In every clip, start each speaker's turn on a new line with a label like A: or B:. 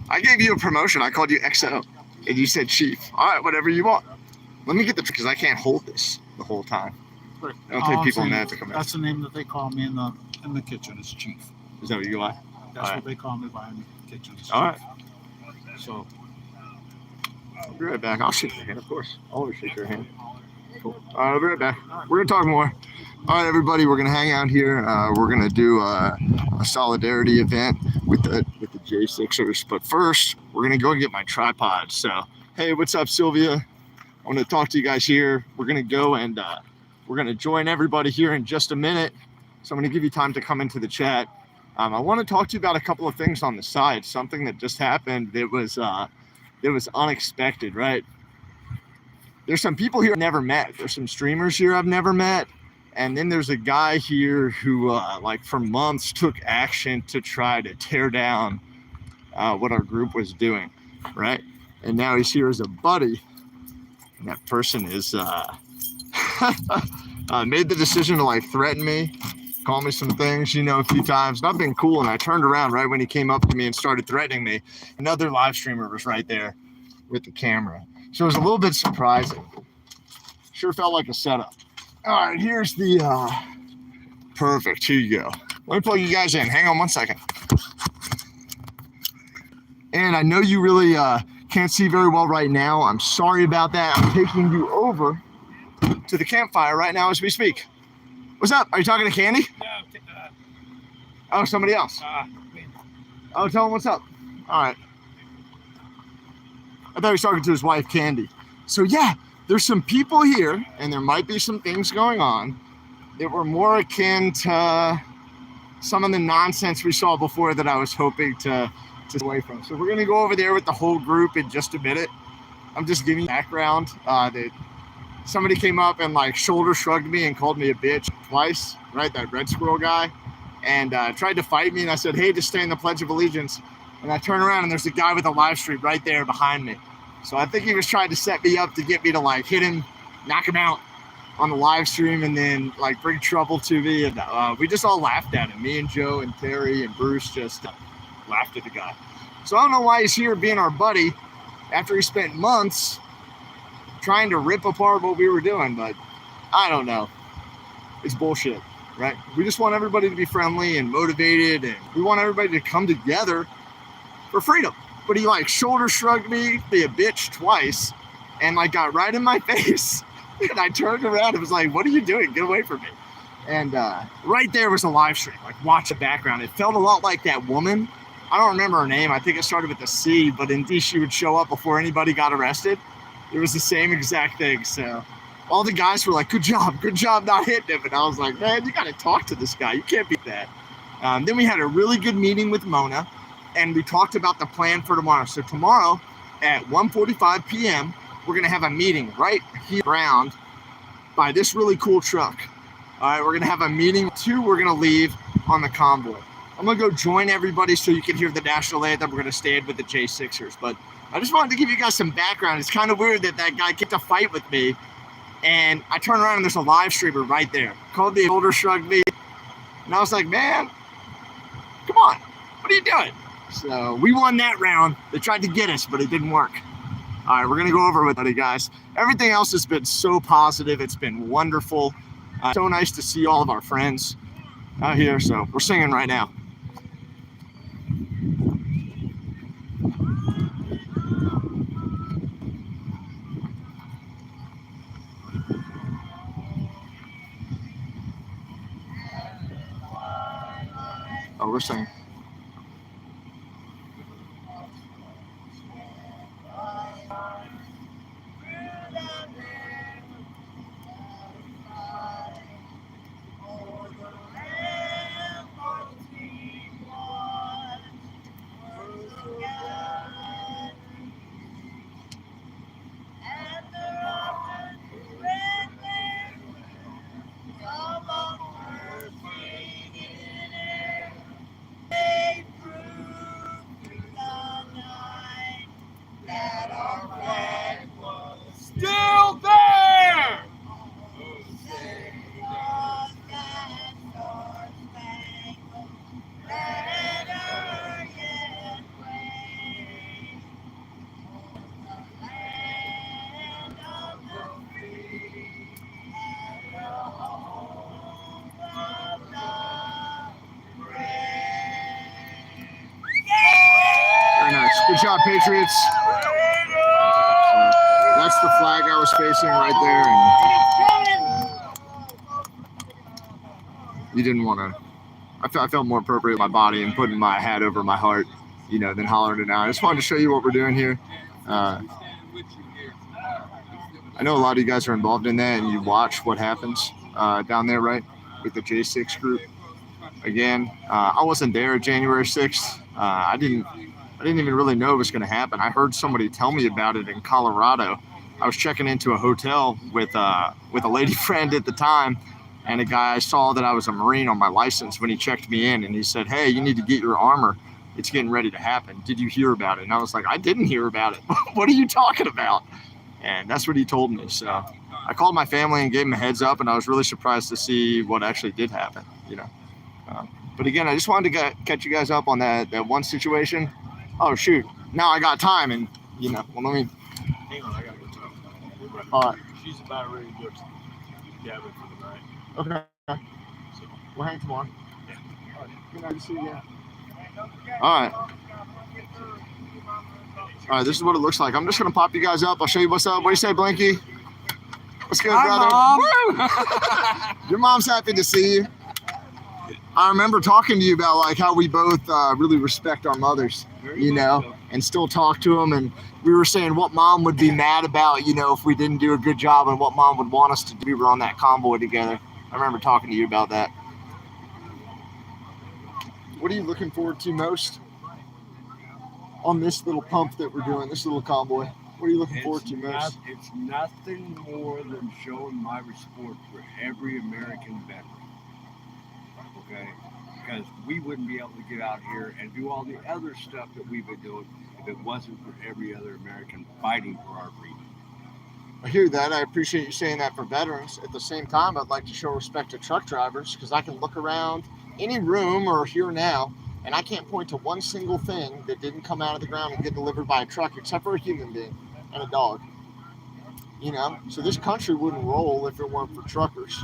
A: I gave you a promotion. I called you XO, and you said Chief. All right, whatever you want. Let me get the because I can't hold this the whole time.
B: Right.
A: It'll take people a minute to come in.
B: That's the name that they call me in the kitchen. Is Chief.
A: Is that what you like?
B: That's what they call me behind the kitchen. Is Chief.
A: All right.
B: So
A: I'll be right back. I'll shake your hand, of course. I'll always shake your hand. Cool. All right, I'll be right back. We're gonna talk more. All right, everybody, we're gonna hang out here. We're gonna do a solidarity event with the J6ers, but first we're gonna go get my tripod. So, hey, what's up, Sylvia? I want to talk to you guys here. We're gonna go and we're gonna join everybody here in just a minute. So I'm gonna give you time to come into the chat. I want to talk to you about a couple of things on the side. Something that just happened. It was unexpected, right? There's some people here I've never met. There's some streamers here I've never met. And then there's a guy here who, like, for months took action to try to tear down what our group was doing, right? And now he's here as a buddy. And that person is made the decision to, like, threaten me, call me some things, you know, a few times. Nothing cool. And I turned around right when he came up to me and started threatening me. Another live streamer was right there with the camera. So it was a little bit surprising. Sure felt like a setup. All right, here's the, perfect, here you go. Let me plug you guys in, hang on 1 second. And I know you really can't see very well right now. I'm sorry about that. I'm taking you over to the campfire right now as we speak. What's up? Are you talking to Candy?
B: yeah.
A: Oh, somebody else. Oh, tell him what's up. All right. I thought he was talking to his wife, Candy. So yeah, there's some people here, and there might be some things going on that were more akin to some of the nonsense we saw before that I was hoping to stay away from. So we're gonna go over there with the whole group in just a minute. I'm just giving you background that somebody came up and like shoulder shrugged me and called me a bitch twice, right? That red squirrel guy, and tried to fight me. And I said, hey, just stay in the Pledge of Allegiance. And I turn around and there's a guy with a live stream right there behind me. So I think he was trying to set me up to get me to like hit him, knock him out on the live stream, and then like bring trouble to me. And we just all laughed at him. Me and Joe and Terry and Bruce just laughed at the guy. So I don't know why he's here being our buddy after he spent months trying to rip apart what we were doing, but I don't know. It's bullshit, right? We just want everybody to be friendly and motivated, and we want everybody to come together for freedom. But he like shoulder shrugged me, be a bitch twice, and like got right in my face. And I turned around and was like, what are you doing? Get away from me. And right there was a live stream, like watch the background. It felt a lot like that woman. I don't remember her name. I think it started with a C, but indeed she would show up before anybody got arrested. It was the same exact thing. So all the guys were like, good job not hitting him. And I was like, man, you got to talk to this guy. You can't beat that. Then we had a really good meeting with Mona, and we talked about the plan for tomorrow. So tomorrow at 1:45 p.m., we're going to have a meeting right here around by this really cool truck. All right, we're going to have a meeting. We're going to leave on the convoy. I'm going to go join everybody so you can hear the national anthem. We're going to stand with the J6ers. But I just wanted to give you guys some background. It's kind of weird that guy kicked a fight with me, and I turn around and there's a live streamer right there. Called me, shoulder shrugged me, and I was like, man, come on, what are you doing? So we won that round. They tried to get us, but it didn't work. All right, we're going to go over with it, guys. Everything else has been so positive. It's been wonderful. So nice to see all of our friends out here. So we're singing right now. Oh, we're singing. Good job, Patriots. That's the flag I was facing right there. And you didn't want to. I felt more appropriate with my body and putting my hat over my heart, than hollering it out. I just wanted to show you what we're doing here. I know a lot of you guys are involved in that, and you watch what happens down there, right, with the J6 group. Again, I wasn't there January 6th. I didn't even really know it was going to happen. I heard somebody tell me about it in Colorado. I was checking into a hotel with a lady friend at the time, and a guy saw that I was a Marine on my license when he checked me in, and he said, "Hey, you need to get your armor. It's getting ready to happen. Did you hear about it?" And I was like, "I didn't hear about it. What are you talking about?" And that's what he told me. So I called my family and gave them a heads up, and I was really surprised to see what actually did happen. But again, I just wanted to catch you guys up on that one situation. Oh shoot! Now I got time, and well, let me.
B: Hang on, I gotta go talk.
A: All right.
B: She's about ready to go to cabin for the night.
A: Okay.
B: So,
A: We'll hang tomorrow.
B: yeah.
A: All right. Good night to see you again. All right. All right. This is what it looks like. I'm just gonna pop you guys up. I'll show you what's up. What do you say, Blinky? What's good, brother?
C: Mom.
A: Woo! Your mom's happy to see you. I remember talking to you about like how we both really respect our mothers, and still talk to them. And we were saying what mom would be mad about, if we didn't do a good job, and what mom would want us to do. We were on that convoy together. I remember talking to you about that. What are you looking forward to most on this little pump that we're doing, this little convoy? What are you looking forward to most?
C: It's nothing more than showing my respect for every American veteran. Okay? Because we wouldn't be able to get out here and do all the other stuff that we've been doing if it wasn't for every other American fighting for our freedom.
A: I hear that. I appreciate you saying that for veterans. At the same time, I'd like to show respect to truck drivers, because I can look around any room or here now, and I can't point to one single thing that didn't come out of the ground and get delivered by a truck, except for a human being and a dog. So this country wouldn't roll if it weren't for truckers.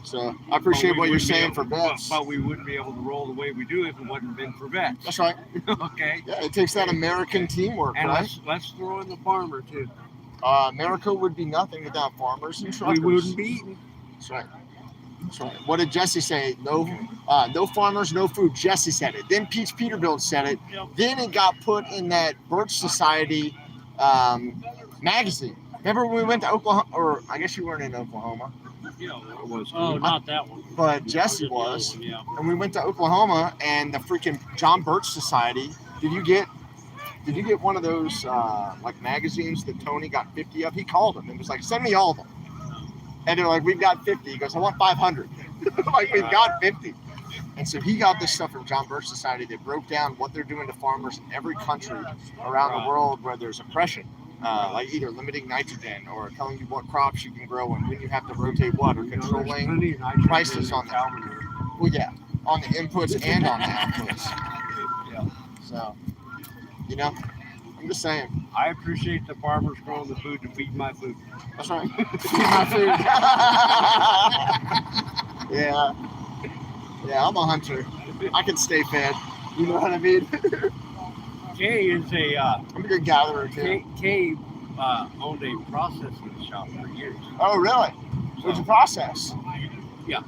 A: So I appreciate what you're saying for vets.
C: But we wouldn't be able to roll the way we do if it wasn't been for vets.
A: That's right.
C: Okay.
A: Yeah, it takes that American teamwork,
C: And
A: right?
C: let's throw in the farmer too.
A: America would be nothing without farmers and truckers.
C: We wouldn't be eating.
A: That's right. That's right. What did Jesse say? No farmers, no food. Jesse said it. Then Peach Peterbilt said it.
C: Yep.
A: Then it got put in that Birch Society magazine. Remember when we went to Oklahoma? Or I guess you weren't in Oklahoma.
C: It was.
B: Oh, not that one.
A: But Jesse was.
B: Yeah.
A: And we went to Oklahoma, and the freaking John Birch Society. Did you get one of those like magazines that Tony got 50 of? He called them and was like, "Send me all of them." And they're like, "We've got 50." He goes, "I want 500." Like, we've got 50. And so he got this stuff from John Birch Society that broke down what they're doing to farmers in every country around the world where there's oppression. Like either limiting nitrogen or telling you what crops you can grow and when you have to rotate what, or controlling prices on that. Well, yeah, on the inputs and on the outputs.
C: Yeah.
A: So, I'm just saying.
C: I appreciate the farmers growing the food to feed my food.
A: That's right. Feed my food. Yeah. Yeah, I'm a hunter. I can stay fed. You know what I mean?
C: Kay is
A: I'm a good gatherer too.
C: Kay owned a processing shop for years.
A: Oh, really? What'd you process?
C: Yeah.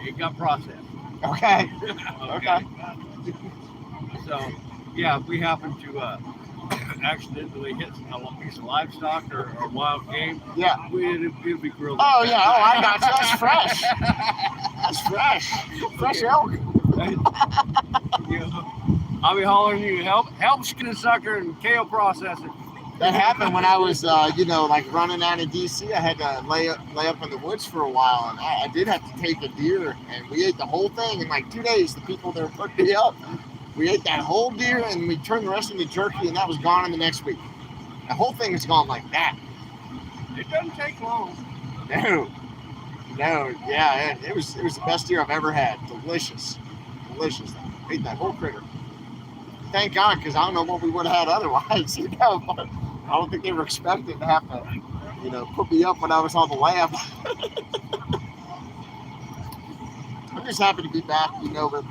C: It got processed.
A: Okay. Okay.
C: So, yeah, if we happen to accidentally hit a piece of livestock or wild game,
A: Yeah.
C: it'll be grilled.
A: Oh, yeah. Oh, I got you. That's fresh. That's fresh. Fresh elk.
C: I'll be hollering you, help skin a sucker and kale process it.
A: That happened when I was, like running out of DC. I had to lay up in the woods for a while, and I did have to take a deer, and we ate the whole thing in like 2 days. The people that put me up, we ate that whole deer, and we turned the rest into jerky, and that was gone in the next week. The whole thing is gone like that.
C: It doesn't take long.
A: No, yeah, it was the best deer I've ever had. Delicious. Ate that whole critter. Thank God, because I don't know what we would have had otherwise. But I don't think they were expecting to have to, put me up when I was on the lab. I'm just happy to be back, but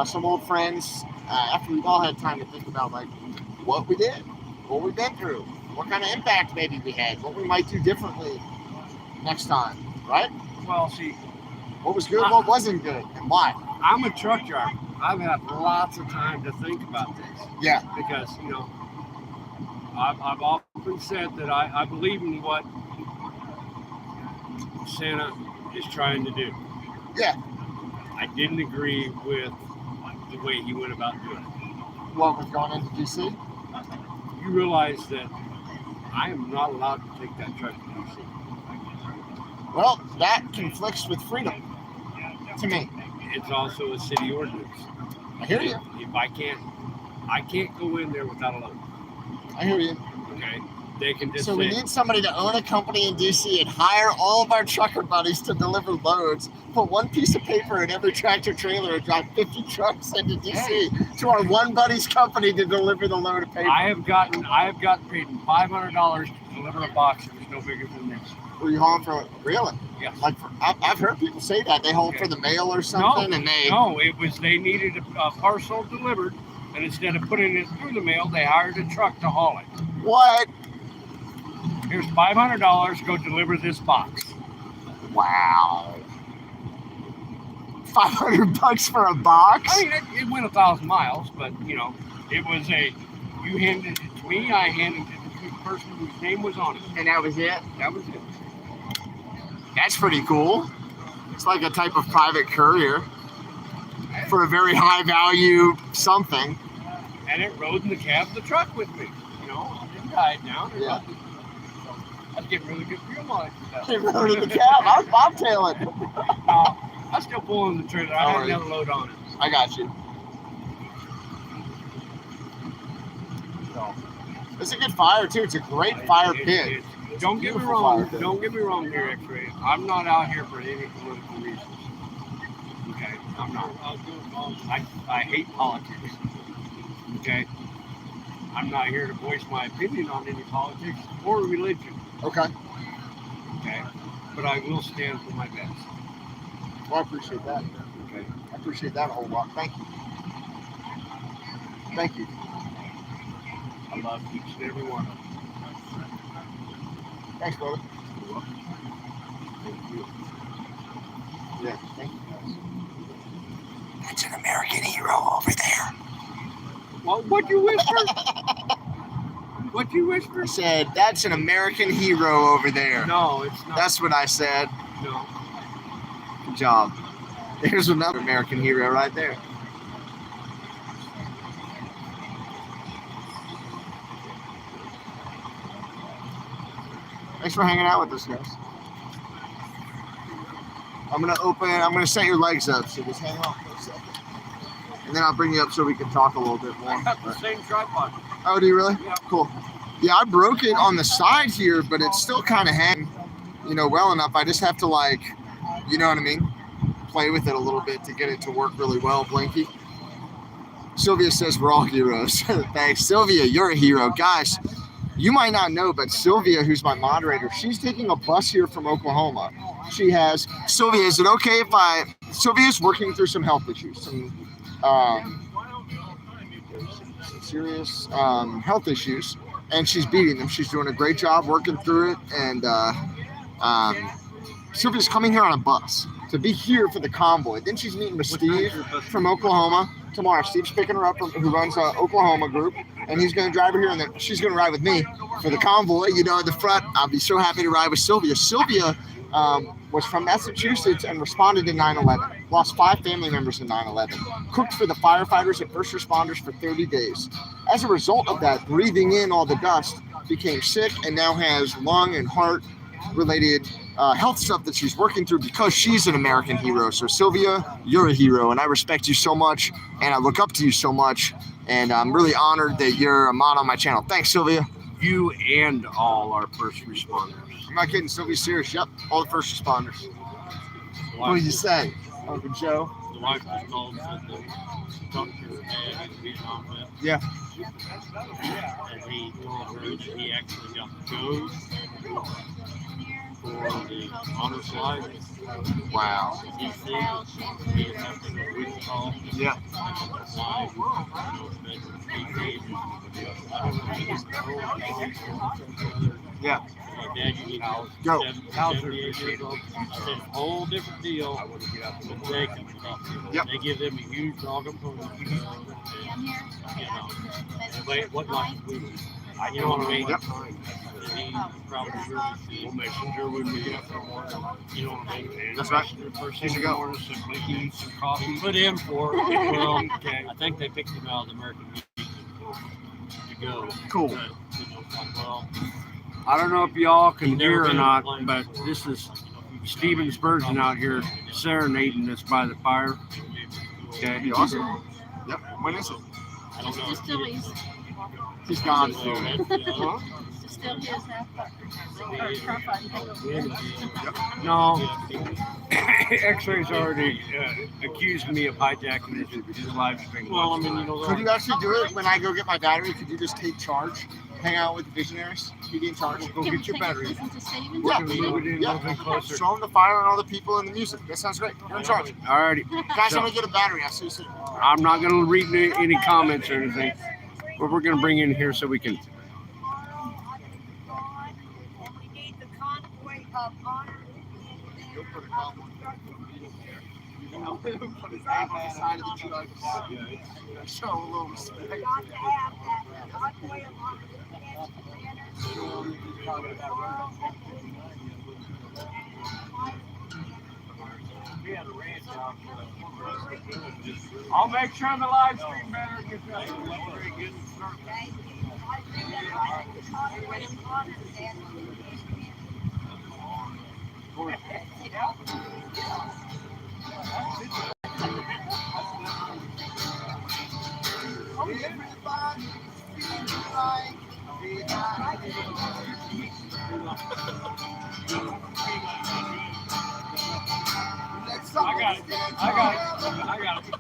A: some old friends, after we've all had time to think about like what we did, what we've been through, what kind of impact maybe we had, what we might do differently next time, right?
C: Well, see,
A: What was good, what wasn't good, and why.
C: I'm a truck driver. I've had lots of time to think about this.
A: Yeah.
C: Because, I've often said that I believe in what Santa is trying to do.
A: Yeah.
C: I didn't agree with the way he went about doing it.
A: What was going into DC?
C: You realize that I am not allowed to take that truck to DC.
A: Well, that conflicts with freedom to me.
C: It's also a city ordinance.
A: I hear you.
C: If I can't go in there without a load.
A: I hear you.
C: Okay, they can just
A: So
C: say,
A: we need somebody to own a company in DC and hire all of our trucker buddies to deliver loads. Put one piece of paper in every tractor trailer and drive 50 trucks into DC to our one buddy's company to deliver the load of paper.
C: I have gotten paid $500 to deliver a box that was no bigger than this.
A: Were you hauling for really?
C: Yes.
A: Like I've heard people say that they haul for the mail or something, and they.
C: No, it was they needed a parcel delivered, and instead of putting it through the mail, they hired a truck to haul it.
A: What?
C: Here's $500. Go deliver this box.
A: Wow. $500 for a box?
C: I mean, it went 1,000 miles, but it was you handed it to me, I handed it to the person whose name was on it.
A: And that was it?
C: That was it.
A: That's pretty cool. It's like a type of private courier for a very high value something.
C: And it rode in the cab of the truck with me. I didn't tie it down.
A: Yeah.
C: I was getting really good fuel mileage with that.
A: They rode in the cab. I was bobtailing.
C: No, I was still pulling the trailer. I had
A: Alright.
C: another load on it.
A: I got you.
C: So,
A: It's a good fire too. It's a great fire pit.
C: Don't get me
A: Beautiful
C: wrong.
A: fire pit.
C: Don't get me wrong here, X-Ray. I'm not out here for any political reasons. Okay, I'm not. I hate politics. Okay, I'm not here to voice my opinion on any politics or religion.
A: Okay.
C: Okay, but I will stand for my best.
A: Well, I appreciate that.
C: Okay.
A: I appreciate that a whole lot. Thank you. Thank you.
C: I love each and every one of them.
A: Thanks, brother.
C: You're welcome. Thank you.
A: Yeah, thank you guys. That's an American hero over there.
C: Well, what'd you whisper? What'd you whisper?
A: I said, that's an American hero over there.
C: No, it's not.
A: That's what I said.
C: No.
A: Good job. There's another American hero right there. Thanks for hanging out with us, guys. I'm gonna set your legs up, so just hang on for a second. And then I'll bring you up so we can talk a little bit more.
C: I got the same tripod.
A: Oh, do you really?
C: Yeah.
A: Cool. Yeah, I broke it on the side here, but it's still kind of hanging, well enough. I just have to you know what I mean? Play with it a little bit to get it to work really well, Blinky. Sylvia says we're all heroes. Thanks. Sylvia, you're a hero. Guys, you might not know, but Sylvia, who's my moderator, she's taking a bus here from Oklahoma. Sylvia, is it okay if Sylvia's working through some health issues, some serious health issues, and she's beating them. She's doing a great job working through it, and Sylvia's coming here on a bus to be here for the convoy. Then she's meeting with Steve from Oklahoma tomorrow. Steve's picking her up, who runs an Oklahoma group, and he's going to drive her here, and then she's going to ride with me for the convoy. At the front, I'll be so happy to ride with Sylvia. Sylvia was from Massachusetts and responded to 9/11. Lost 5 family members in 9/11. Cooked for the firefighters and first responders for 30 days. As a result of that, breathing in all the dust, became sick and now has lung and heart related health stuff that she's working through because she's an American hero. So Sylvia, you're a hero, and I respect you so much, and I look up to you so much, and I'm really honored that you're a mod on my channel. Thanks, Sylvia.
C: You and all our first responders.
A: I'm not kidding. Sylvia's serious. Yep, all the first responders. What did you say, Uncle Joe?
B: The wife was called and said that talked to her dad in the Vietnam vet.
A: Yeah.
B: And he told her that he actually got to go for the honor flight.
A: Wow.
B: DC, he is having a Wichita.
A: Yeah.
B: Fly,
A: Yeah.
B: My dad, you need
A: Go.
B: 78 years old. I said, it's a whole different deal with Jacob.
A: Yep.
B: They give them a huge dog and pony. Wait, what life we live. You know what I mean?
A: Yep.
B: He probably really
C: We'll make some sure we meet up for more.
B: you know what I mean?
A: That's right.
C: First
A: Here
C: thing
A: you go.
C: morning, simply eat some coffee.
B: He put in for well,
C: Okay.
B: I think they picked him out of the American Legion to go.
A: Cool.
B: But, it's like, well,
C: I don't know if y'all can
B: He's never
C: hear or
B: been on a
C: not,
B: plane
C: but
B: before.
C: this is Steven Spurgeon out here serenading us by the fire. Okay.
A: That'd be awesome. Yep. When is it?
B: I don't know.
D: It's still his.
A: He's gone.
B: So that's,
A: Huh?
D: It's still his half.
C: No, X-Ray's already accused me of hijacking his live stream.
B: well, I mean, you know,
A: Could you actually do it when I go get my battery? Could you just take charge? Hang out with the visionaries? Be in charge?
C: Go get your battery.
D: Listen to Steven?
A: Yeah.
C: We're gonna move it in a little bit closer.
A: Show them the fire and all the people and the music. That sounds great. You're in charge.
C: Alrighty.
A: Guys,
C: So-
A: I'm gonna get a battery. I'll see you soon.
C: I'm not going to read any comments or anything, but we're going to bring in here so we can.
E: We need the convoy of honor.
A: Put his name on the side of the truck. Show a little respect.
E: Got to have that convoy of honor.
C: I'll make sure the live stream better gets
E: Okay? I think that's the convoy of honor, then.
C: I got it.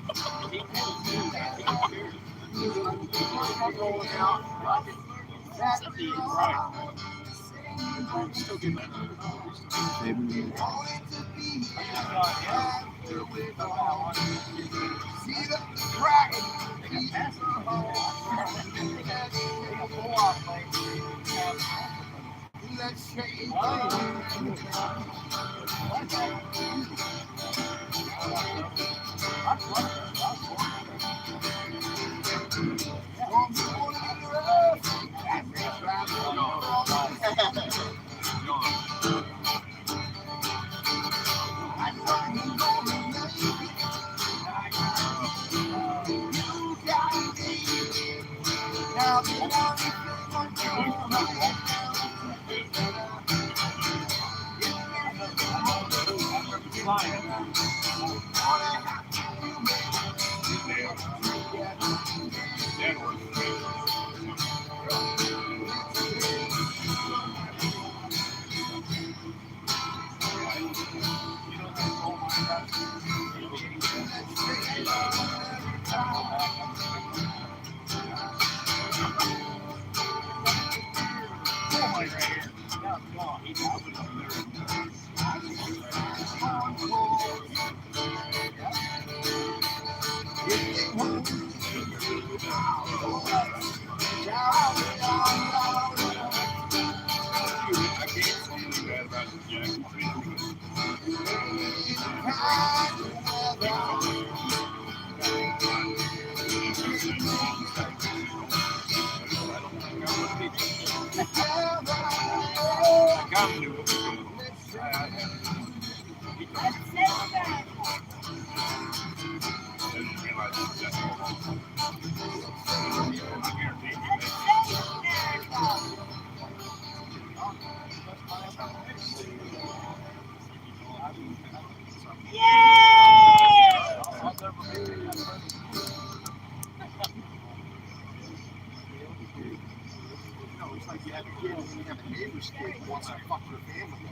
A: It's like you have a kid and you have a neighbor's kid who wants to fuck your family.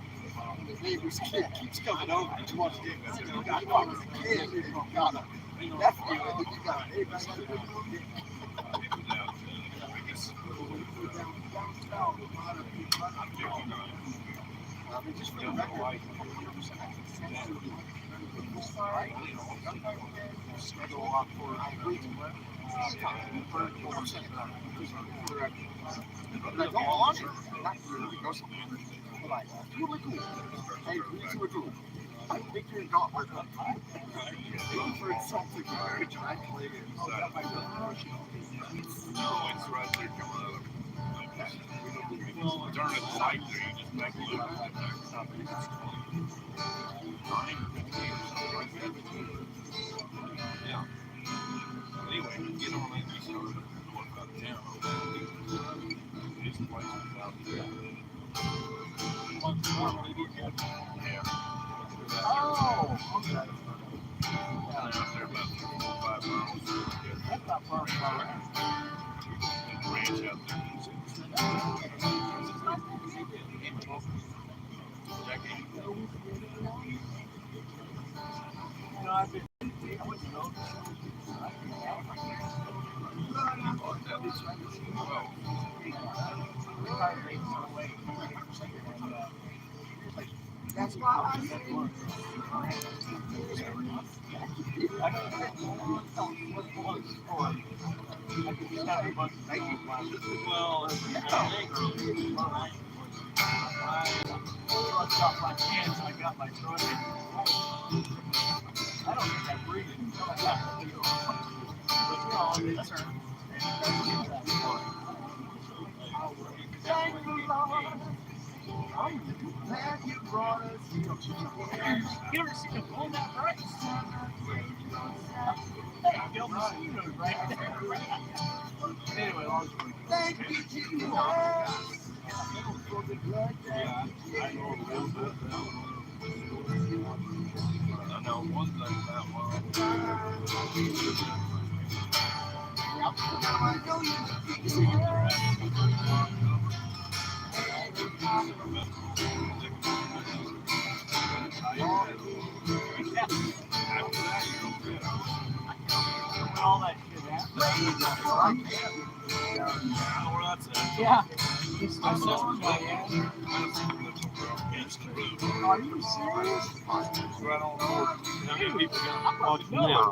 A: The neighbor's kid keeps coming over and wants to get this. You got fucking kid. You got a nephew and you got a neighbor's kid.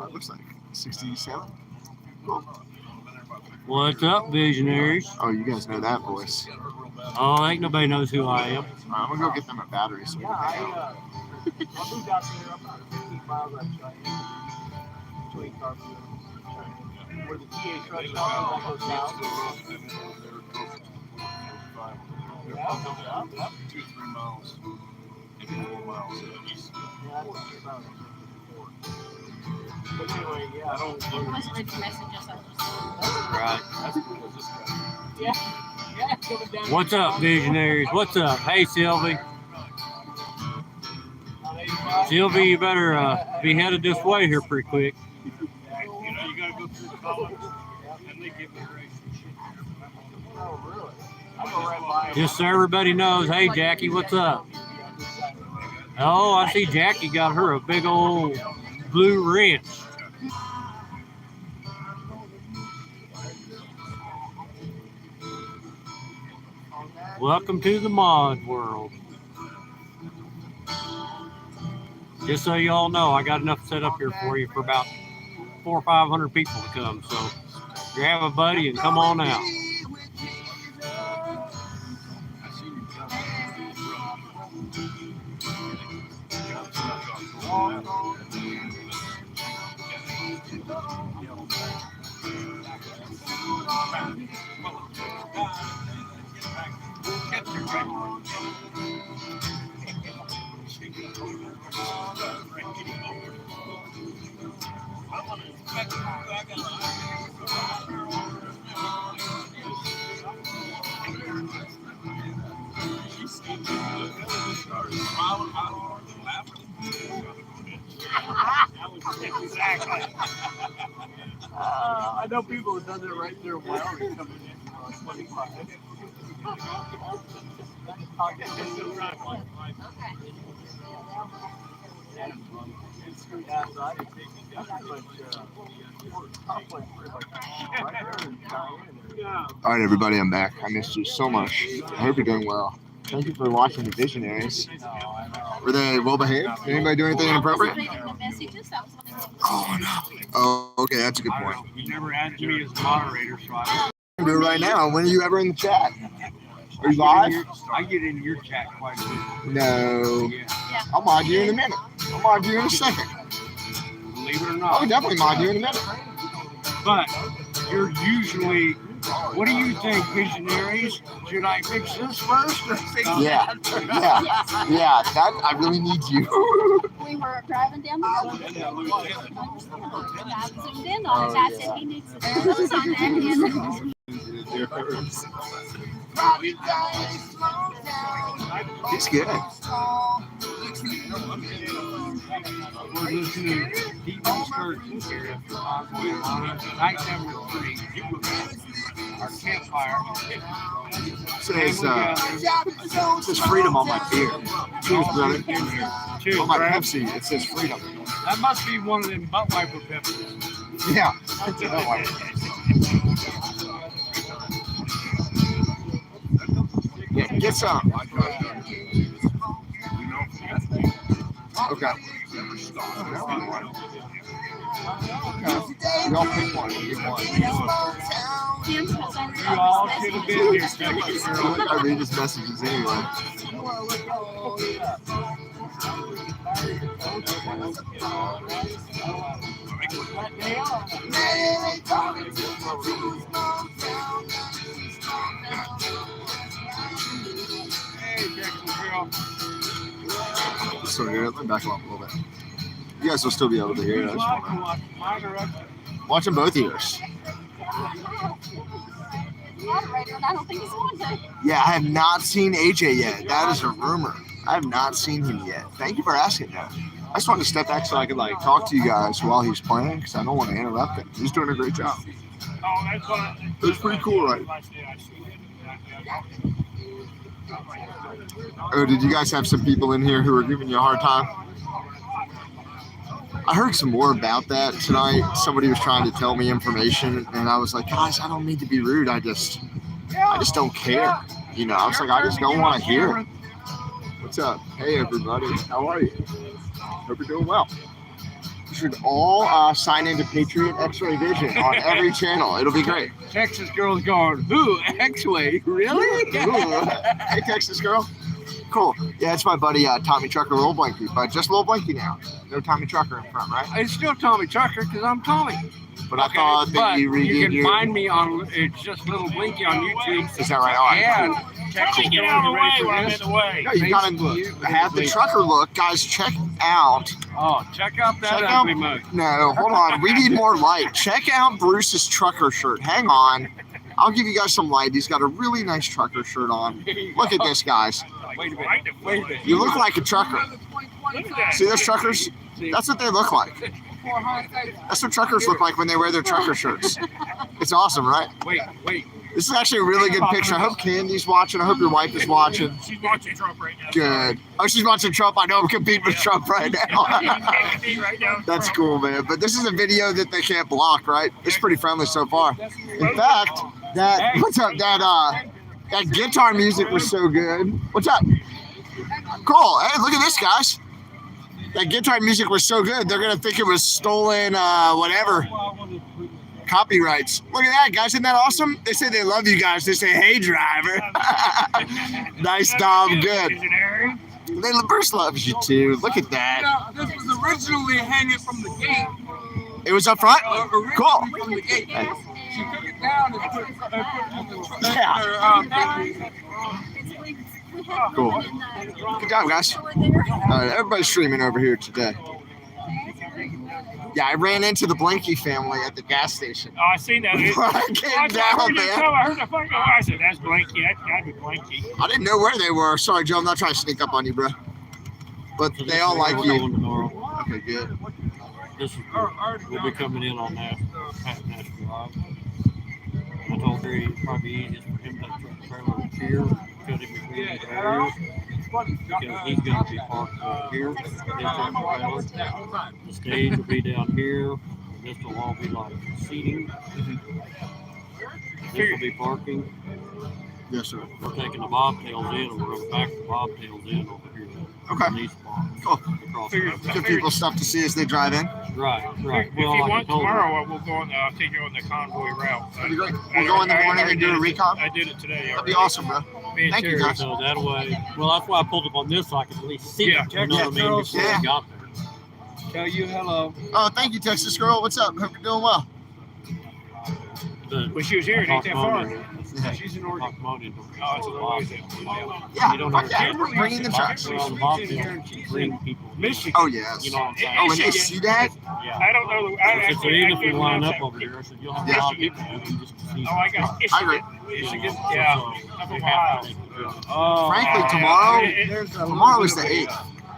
A: It looks like 67.
F: What's up, visionaries?
A: Oh, you guys know that voice.
F: Oh, ain't nobody knows who I am.
A: I'm gonna go get them a battery. So
D: He must read the message just like
F: Right. What's up, visionaries? What's up? Hey, Sylvie. Sylvie, you better be headed this way here pretty quick. Just so everybody knows, hey, Jackie, what's up? Oh, I see Jackie got her a big old blue wrench. Welcome to the mod world. Just so you all know, I got enough set up here for you for about 400 or 500 people to come. So if you have a buddy, and come on out.
C: I know people have done that right there while they're coming in 25.
A: all right, everybody, I'm back. I missed you so much. I hope you're doing well. Thank you for watching the Visionaries. Were they well behaved? Did anybody do anything inappropriate?
D: The messages, that was one of the-
A: Oh no. Oh, okay, that's a good point.
C: You never added me as a moderator, so I
A: Do it right now. When are you ever in the chat? Are you live?
C: I get in your chat quite a bit.
A: No.
C: Yeah,
A: I'll mod you in a minute. I'll mod you in a second.
C: believe it or
A: I'll
C: not.
A: definitely mod you in a minute.
C: But you're usually. What do you think, Visionaries? Should I fix this first or fix
A: Yeah.
C: that?
A: Yeah. Yeah. That I really need you.
D: We were driving down the road. I zoomed in on it. I said he needs to bear those on there.
A: He's good.
C: We're listening to Deep Excursions here at Convoy, night number 3. Our campfire.
A: Says freedom on my beer. Cheers, brother.
C: Cheers,
A: On my
C: Brad.
A: Pepsi, it says freedom.
C: That must be one of them butt wiper peppers.
A: Yeah. Yeah, get some. Okay. We all pick one. We get one.
C: You all should have been here, Texas girl.
A: I read his messages anyway.
C: Hey, Texas girl.
A: So here, let me back him up a little bit. You guys will still be able to hear it. I just wanna-
C: Mine are up.
A: Watching both ears.
D: Moderator, and I don't think he's on there.
A: Yeah, I have not seen AJ yet. That is a rumor. I have not seen him yet. Thank you for asking that. I just wanted to step back so I could like talk to you guys while he's playing because I don't want to interrupt him. He's doing a great job.
C: Oh, that's what.
A: It's pretty cool, right? Oh, did you guys have some people in here who were giving you a hard time? I heard some more about that tonight. Somebody was trying to tell me information, and I was like, guys, I don't mean to be rude. I just don't care. You know, I was like, I just don't want to hear it. What's up? Hey, everybody. How are you? Hope you're doing well. You should all sign into Patriot X-Ray Vision on every channel. It'll be great.
C: Texas girl's going, who? X-Way? Really?
A: Ooh. Hey, Texas girl. Cool. Yeah, it's my buddy Tommy Trucker Lil Blanky, but just Lil Blanky now. No Tommy Trucker in front, right?
C: It's still Tommy Trucker because I'm Tommy.
A: But I thought that
C: but
A: you redid
C: you can
A: your...
C: find me on, it's just Little Blinky on YouTube.
A: Is that right? All right,
C: And
A: cool.
C: Texas get out of the way when I'm in the way.
A: No, you gotta have the trucker look. Guys, check out...
C: Oh, check out that
A: Check
C: ugly
A: out-
C: mug.
A: No, hold on. We need more light. Check out Bruce's trucker shirt. Hang on. I'll give you guys some light. He's got a really nice trucker shirt on. Look at this, guys.
C: Wait a minute. Wait a minute.
A: You look like a trucker. See those truckers? That's what they look like. That's what truckers look like when they wear their trucker shirts. It's awesome, right?
C: Wait.
A: This is actually a really good picture. I hope Candy's watching. I hope your wife is watching.
B: She's watching Trump right now.
A: Good. Oh, she's watching Trump. I know I'm competing with Trump right now.
B: Right now.
A: That's cool, man. But this is a video that they can't block, right? It's pretty friendly so far. In fact, that guitar music was so good. What's up? Cool. Hey, look at this, guys. That guitar music was so good. They're gonna think it was stolen, whatever. Copyrights. Look at that, guys. Isn't that awesome? They say they love you guys. They say, hey, driver. Nice, Dom. Good. They Bruce loves you too. Look at that.
B: This was originally hanging from the gate.
A: It was up front. Cool.
B: From the gate.
A: Hey.
B: She took it down and put it on the
A: Yeah. Cool. Good job, guys. Everybody's streaming over here today. Yeah, I ran into the Blanky family at the gas station.
B: Oh, I seen that.
A: I came down, man.
B: I heard the fucking. Oh, I said, that's Blanky. That's gotta be Blanky.
A: I didn't know where they were. Sorry, Joe. I'm not trying to sneak up on you, bro. But they all like you.
F: Tomorrow.
A: Okay, good.
F: This is we'll be coming in on that Nashville Live. I told her it'd probably be easiest for him to truck trailer here, cut him between the areas, because he's going to be parked over here. His truck trailer. The stage will be down here. This will all be like seating. This will be parking.
A: Yes, sir.
F: We're taking the bobtails in, and we're going to back the bobtails in over here.
A: Okay.
F: In these spots.
A: Cool.
F: Across
A: Give people stuff to see as they drive in.
F: Right.
B: If
F: Well,
B: you
F: like I
B: want
F: told
B: tomorrow, we'll go on. I'll take you on the convoy route.
A: That'd be great. We'll go in the morning and do a recon.
B: I did it today.
A: That'd be awesome, bro. Thank you, guys.
F: So that way, well, that's why I pulled up on this so I could at least see
B: Yeah.
F: it. You know what I mean? Before
A: Yeah.
F: we got there.
C: Tell you hello.
A: Oh, thank you, Texas girl. What's up? Hope you're doing well.
F: The
B: When she was here, it ain't that far.
C: She's in Oregon.
B: Oh, it's a long way.
A: Yeah,
F: You don't
A: fuck yeah.
F: understand.
A: We're bringing the trucks.
F: Well, the bobtails bring people.
B: Michigan.
A: Oh, yes.
F: You know what I'm saying?
A: Oh, and they see that?
F: Yeah.
B: I don't know.
F: I said, even if we line up over there, I said, you'll have a
A: Yeah.
F: lot of people moving just to see.
B: Oh, I got
A: I agree.
B: Michigan. Yeah. Up in Ohio.
C: Oh,
A: Frankly, tomorrow is the 8th.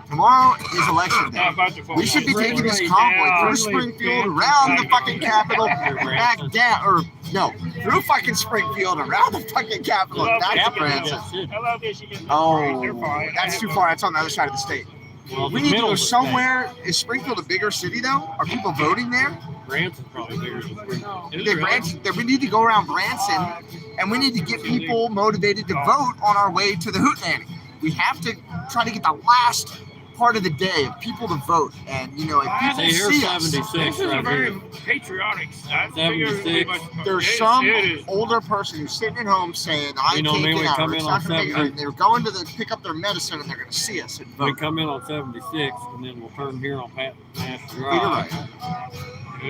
A: Tomorrow is election day. We should be taking this convoy through Springfield, around the fucking Capitol, back down, or no, through fucking Springfield, around the fucking Capitol, and back to Branson.
B: I love Michigan.
A: Oh,
B: They're fine.
A: that's too far. That's on the other side of the state.
F: Well,
A: We
F: the
A: need to
F: middle
A: go
F: of the state.
A: somewhere. Is Springfield a bigger city though? Are people voting there?
F: Branson's probably bigger than Springfield.
B: Is it
A: Yeah,
B: really?
A: Branson, we need to go around Branson, and we need to get people motivated to vote on our way to the Hootenanny. We have to try to get the last part of the day of people to vote, and if people
F: See, here's
A: see us.
F: 76
B: This is a
F: right
B: very
F: here.
B: patriotic.
F: 76.
A: There's some
B: It is.
A: older person who's sitting at home saying, "I
F: You know,
A: can't
F: maybe
A: get
F: we
A: out."
F: come
A: Or
F: in
A: it's
F: on
A: not gonna make it.
F: 7.
A: They're going to pick up their medicine, and they're going to see us and
F: We
A: vote.
F: come in on 76, and then we'll turn here on Pat Nash
A: You're
F: Drive.
A: right.
B: Have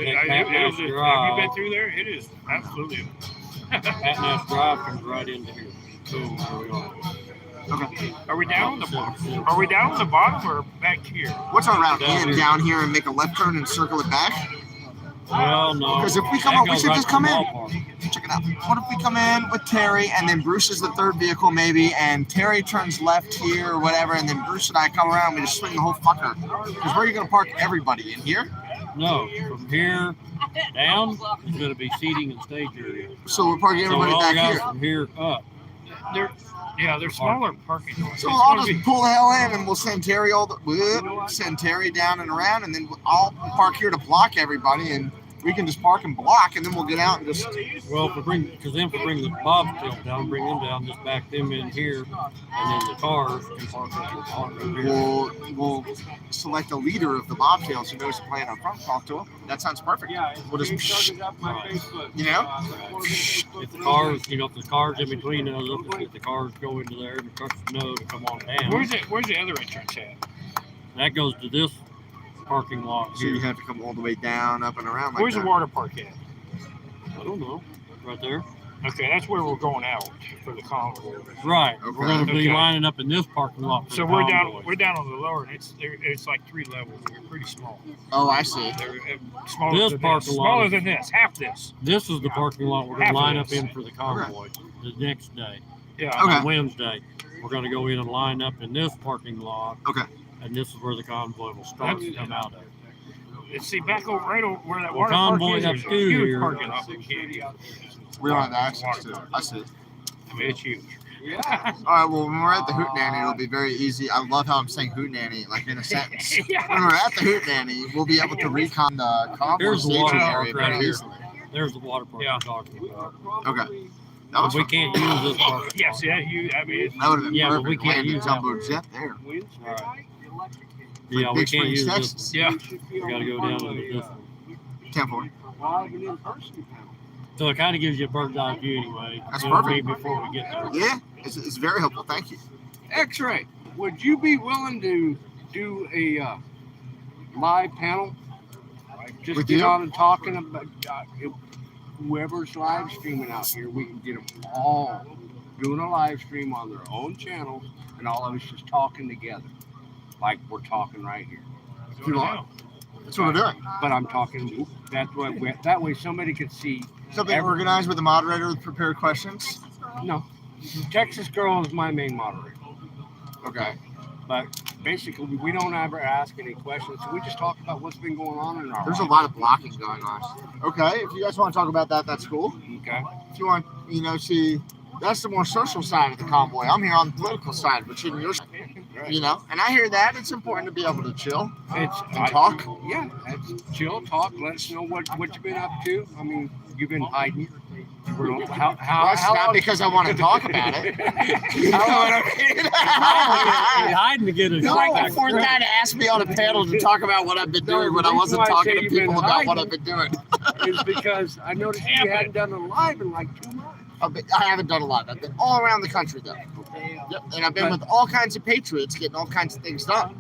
B: you been through there? It is absolutely.
F: Pat Nash Drive comes right into here. Boom, there we are.
A: Okay.
B: Are we down on the bottom? Are we down on the bottom or back here?
A: What's our route?
F: Down
A: In
F: here.
A: down here and make a left turn and circle it back.
F: Well, no.
A: Because if we come
F: That
A: up, we
F: goes
A: should
F: right
A: just
F: to
A: come
F: the
A: in.
F: ballpark.
A: Check it out. What if we come in with Terry, and then Bruce is the third vehicle maybe, and Terry turns left here or whatever, and then Bruce and I come around. We just swing the whole fucker. Because where are you going to park everybody? In here?
F: No, from here down is going to be seating and stage area.
A: So we're parking
F: So
A: everybody
F: all
A: back
F: guys
A: here.
F: from here up.
B: They're smaller parking lots.
A: So
B: It's
A: I'll
B: gonna
A: just
B: be-
A: pull the hell in, and we'll send Terry send Terry down and around, and then I'll park here to block everybody, and we can just park and block, and then we'll get out and just.
F: Well, if we bring the bobtail down, bring them down, just back them in here, and then the cars can park up here.
A: We'll select a leader of the bobtails who knows the plan up front. Talk to him. That sounds perfect. We'll just, you know.
F: If the cars, if the cars in between those, if the cars go into there and the trucks know to come on down.
B: Where's the other entrance at?
F: That goes to this parking lot
A: So you
F: here.
A: have to come all the way down, up and around like
B: Where's
A: that.
B: the water park at?
F: I don't know. Right there.
B: Okay, that's where we're going out for the convoy.
F: Right.
A: Okay.
F: We're going to be
B: Okay.
F: lining up in this parking lot. For
B: So
F: the
B: we're
F: convoy.
B: down on the lower, and it's like 3 levels. They're pretty small.
A: Oh, I see.
B: They're smaller
F: This
B: than
F: parking
B: this.
F: lot
B: Smaller
F: is-
B: than this. Half this.
F: This is the parking lot we're going
B: Half
F: to
B: of
F: line up
B: this.
F: in for the convoy the next day.
B: Yeah.
A: Okay.
F: On Wednesday, we're going to go in and line up in this parking lot.
A: Okay.
F: And this is where the convoy will start to come out of.
B: And see, back over right over where that
F: Well,
B: water park
F: convoy
B: is,
F: up
B: there's a
F: to
B: huge
F: here.
B: parking lot. We can't use.
A: We don't have access to it. I see.
B: I mean, it's huge.
C: Yeah.
A: All right, well, when we're at the Hootenanny, it'll be very easy. I love how I'm saying Hootenanny, like in a sentence.
B: Yeah.
A: When we're at the Hootenanny, we'll be able to recon the convoy
F: Here's the
A: staging
F: water
A: area
F: park right
A: very
F: here.
A: easily.
F: There's the water park
B: Yeah.
F: I'm talking about.
A: Okay. That was
F: But we
A: fun.
F: can't use this park.
B: Yes, yeah, huge. I mean,
A: That would have been
F: Yeah, but
A: perfect.
F: we can't
A: Land a
F: use
A: jumbo jet there.
F: Right.
A: For
F: Yeah, we
A: Big
F: can't
A: Springs,
F: use this.
A: Texas.
B: yeah.
F: We got to go down into this one.
A: Campfire.
F: So it kind of gives you a bird's eye view anyway.
A: That's
F: You know what I
A: perfect.
F: mean, before we get there.
A: Yeah, it's very helpful. Thank you.
C: X-ray. Would you be willing to do a live panel? Just
A: With
C: get
A: you?
C: on and talking about whoever's live streaming out here. We can get them all doing a live stream on their own channels, and all of us just talking together, like we're talking right here.
A: If you want. That's what we're doing.
C: But I'm talking. That's what. That way, somebody could see.
A: Something organized with the moderator with prepared questions.
C: No, Texas Girl is my main moderator.
A: Okay.
C: But basically, we don't ever ask any questions. So we just talk about what's been going on in our
A: There's a
C: life.
A: lot of blocking going on. Okay, if you guys want to talk about that, that's cool.
C: Okay.
A: If you want, see, that's the more social side of the convoy. I'm here on the political side, but you're on your side, and I hear that. It's important to be able to chill
C: It's
A: and talk.
C: Yeah, it's chill talk. Let us know what you've been up to. I mean, you've been hiding. How
A: That's not
C: long-
A: because I want to talk about it. You know what I mean?
F: He's hiding to get a
A: No,
F: shot.
A: for that asked me on a panel to talk about what I've been doing when I wasn't talking to people about what I've been doing.
C: is because I noticed you hadn't done a live in like 2 months.
A: I haven't done a lot. I've been all around the country though. Yep. And I've been with all kinds of patriots getting all kinds of things done.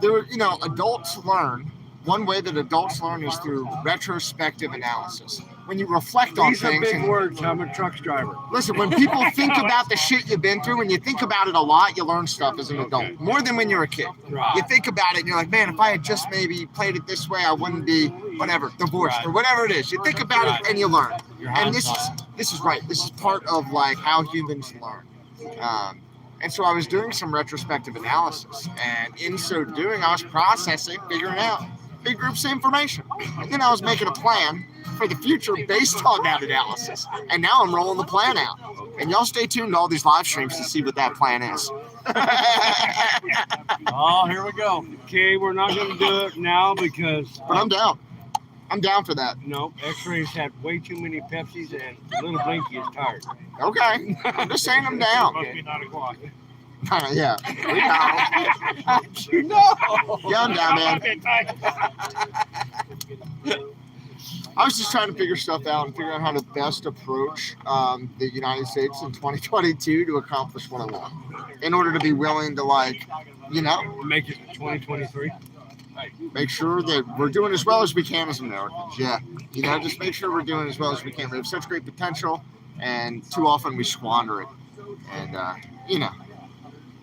A: Adults learn. One way that adults learn is through retrospective analysis. When you reflect on
C: These are
A: things.
C: big words. I'm a truck driver.
A: Listen, when people think about the shit you've been through, when you think about it a lot, you learn stuff as an adult. More than when you're a kid.
F: Right.
A: You think about it and you're like, man, if I had just maybe played it this way, I wouldn't be, whatever, divorced or whatever it is. You think about it and you learn. And this is right. This is part of like how humans learn. And so I was doing some retrospective analysis. And in so doing, I was processing, figuring out big groups of information. And then I was making a plan for the future based on that analysis. And now I'm rolling the plan out. And y'all stay tuned to all these live streams to see what that plan is.
F: Oh, here we go.
C: Okay, we're not going to do it now because
A: But I'm down. I'm down for that.
C: no, X-rays had way too many Pepsis and little Blinky is tired.
A: Okay. I'm just saying I'm down.
B: Must be 9 o'clock.
A: Yeah.
C: You know.
A: Yeah, I'm down, man.
B: Okay, time.
A: I was just trying to figure stuff out and figure out how to best approach the United States in 2022 to accomplish what I want. In order to be willing to,
C: Make it 2023.
A: make sure that we're doing as well as we can as Americans. Yeah. Just make sure we're doing as well as we can. We have such great potential, and too often we squander it. And,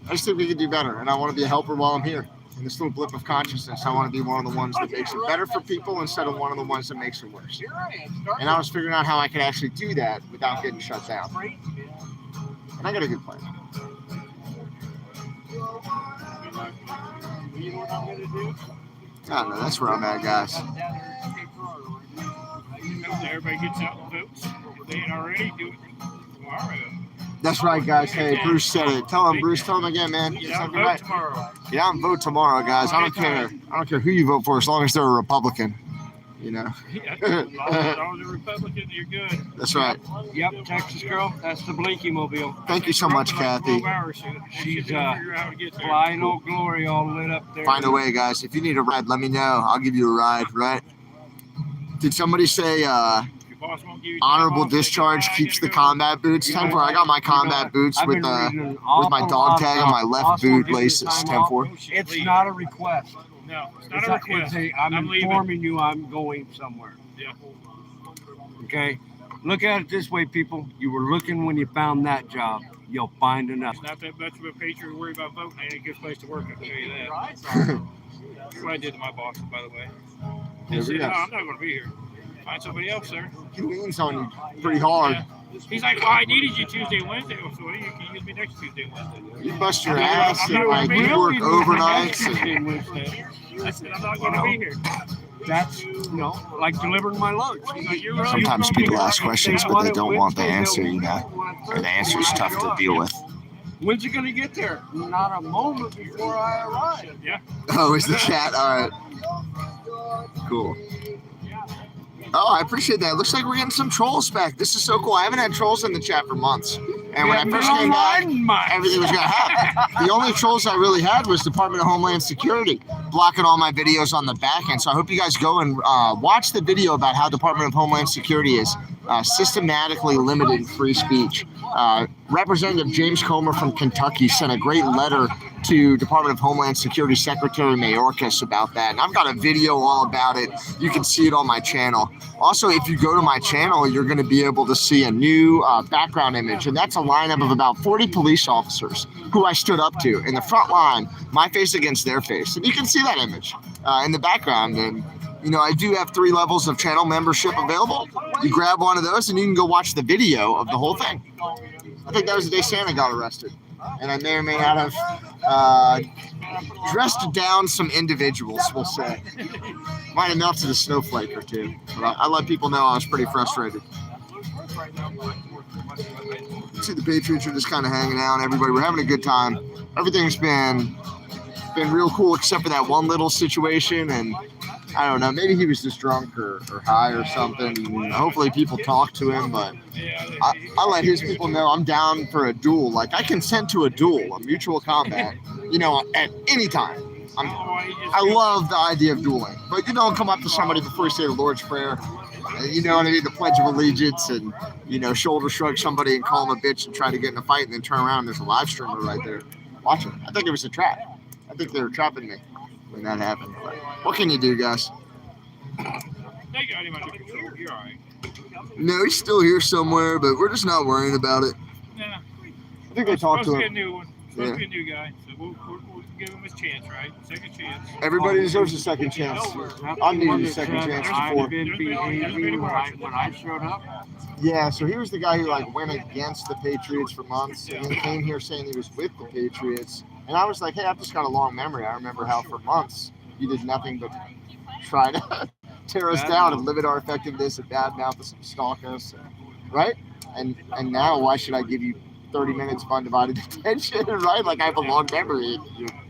A: I just think we could do better. And I want to be a helper while I'm here. In this little blip of consciousness, I want to be one of the ones that makes it better for people instead of one of the ones that makes it worse. And I was figuring out how I could actually do that without getting shut down. And I got a good plan. I don't know. That's where I'm at, guys.
B: Everybody gets out and votes. If they ain't already, do it tomorrow.
A: That's right, guys. Hey, Bruce said it. Tell him, Bruce. Tell him again, man.
B: Get out and
A: Something
B: vote
A: right.
B: tomorrow.
A: Get out and vote tomorrow, guys. I don't care. I don't care who you vote for, as long as they're a Republican.
B: Yeah, as long as they're Republican, you're good.
A: That's right.
C: Yep, Texas girl. That's the Blinky mobile.
A: Thank you so much, Kathy.
B: 12 hours, so
C: She's
B: figure out how to get there.
C: Flying old glory all lit up there.
A: Find a way, guys. If you need a ride, let me know. I'll give you a ride, right? Did somebody say
B: Your boss won't give you
A: honorable
B: time off, they
A: discharge
B: can
A: keeps the
B: go.
A: combat boots? 10-4. I got my combat boots
C: I've
A: with
C: been reading an
A: with my
C: awful
A: dog
C: lot
A: tag on
C: about
A: my left
C: hospital
A: boot
C: giving
A: laces.
C: time off.
A: 10-4.
B: Bullshit,
C: It's
B: leave.
C: not a request.
B: No, it's not a request.
C: I'm
B: I'm leaving.
C: informing you I'm going somewhere.
B: Yeah.
C: Okay? Look at it this way, people. You were looking when you found that job. You'll find another.
B: It's not that much of a patriot to worry about voting. Ain't a good place to work, I can tell you that. That's what I did to my boss, by the way. He
A: There
B: said,
A: we
B: no,
A: go.
B: I'm not going to be here. Find somebody else, sir.
A: He leans on you pretty hard.
B: Yeah. He's like, well, I needed you Tuesday, Wednesday. So what do you can use me next Tuesday, Wednesday?
A: You bust your
B: I'm
A: ass
B: not
A: and like
B: gonna be
A: you work
B: here.
A: overnights. And
B: I said, I'm not going to be here.
C: That's, like delivering my lunch.
B: He's like, you're right.
A: Sometimes
B: You're
A: people
B: gonna be
A: ask
B: here.
A: questions, but they don't want the answer, or the answer is tough to deal with.
C: When's it going to get there? Not a moment before I arrive.
B: Yeah.
A: Oh, is the chat? All right. Cool. Oh, I appreciate that. Looks like we're getting some trolls back. This is so cool. I haven't had trolls in the chat for months. And when I first came back, everything was going to happen. The only trolls I really had was Department of Homeland Security, blocking all my videos on the back end. So I hope you guys go and watch the video about how Department of Homeland Security is systematically limiting free speech. Representative James Comer from Kentucky sent a great letter to Department of Homeland Security Secretary Mayorkas about that. And I've got a video all about it. You can see it on my channel. Also, if you go to my channel, you're going to be able to see a new background image. And that's a lineup of about 40 police officers who I stood up to in the front line, my face against their face. And you can see that image in the background. And, I do have 3 levels of channel membership available. You grab one of those and you can go watch the video of the whole thing. I think that was the day Santa got arrested. And I may or may not have dressed down some individuals, we'll say. Might have melted a snowflake or two. But I let people know I was pretty frustrated. See, the Patriots are just kind of hanging out. Everybody, we're having a good time. Everything's been real cool except for that one little situation. And I don't know. Maybe he was just drunk or high or something. Hopefully people talk to him, but I let his people know I'm down for a duel. Like, I consent to a duel, a mutual combat, at any time. I love the idea of dueling, but you don't come up to somebody before you say the Lord's Prayer, and you know what I mean, the Pledge of Allegiance, and shoulder shrug somebody and call them a bitch and try to get in a fight, and then turn around and there's a live streamer right there watching. I think it was a trap. I think they were trapping me when that happened. But what can you do, guys?
B: They got him under control. You're all right.
A: No, he's still here somewhere, but we're just not worrying about it.
B: Yeah.
A: I think they talked to
B: Supposed to be a
A: him.
B: new one. Supposed to be a new guy. So we'll give him his chance, right? Second chance.
A: Everybody deserves a second chance. I needed a second chance before.
F: Been behaving when I showed up.
A: Yeah, so he was the guy who went against the Patriots for months, and then came here saying he was with the Patriots. And I was like, hey, I've just got a long memory. I remember how for months you did nothing but try to tear us down and limit our effectiveness and badmouth us and stalk us, right? And now why should I give you 30 minutes of undivided attention, right? Like, I have a long memory.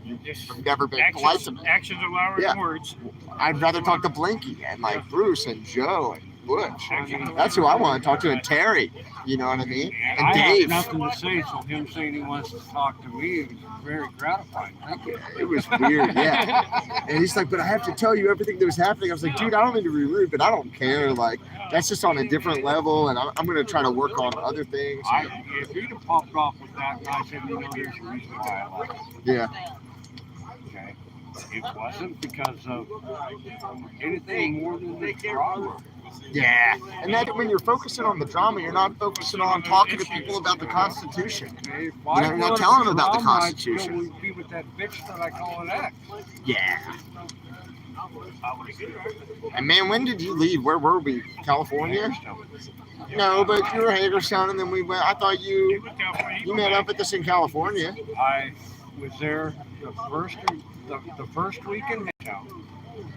A: You've never been polite to me.
B: Actions are louder than words.
A: I'd rather talk to Blinky and Bruce and Joe and Butch. That's who I want to talk to, and Terry. You know what I mean? And
F: I
A: Dave.
F: have nothing to say, so him saying he wants to talk to me is very gratifying. Thank you.
A: It was weird, yeah. And he's like, but I have to tell you everything that was happening. I was like, dude, I don't mean to be rude, but I don't care. Like, that's just on a different level, and I'm going to try to work on other things.
F: If he'd have popped off with that, and I said, there's a reason why I like it.
A: Yeah.
F: Okay. It wasn't because of anything more than the drama.
A: Yeah. And that when you're focusing on the drama, you're not focusing on talking to people about the Constitution.
F: Okay,
A: You're not telling them about the Constitution.
F: I would be with that bitch that I call an ex.
A: Yeah. And man, when did you leave? Where were we? California? No, but you were Hagerstown, and then we went. I thought you met up with us in California.
F: I was there the first week in Hagerstown.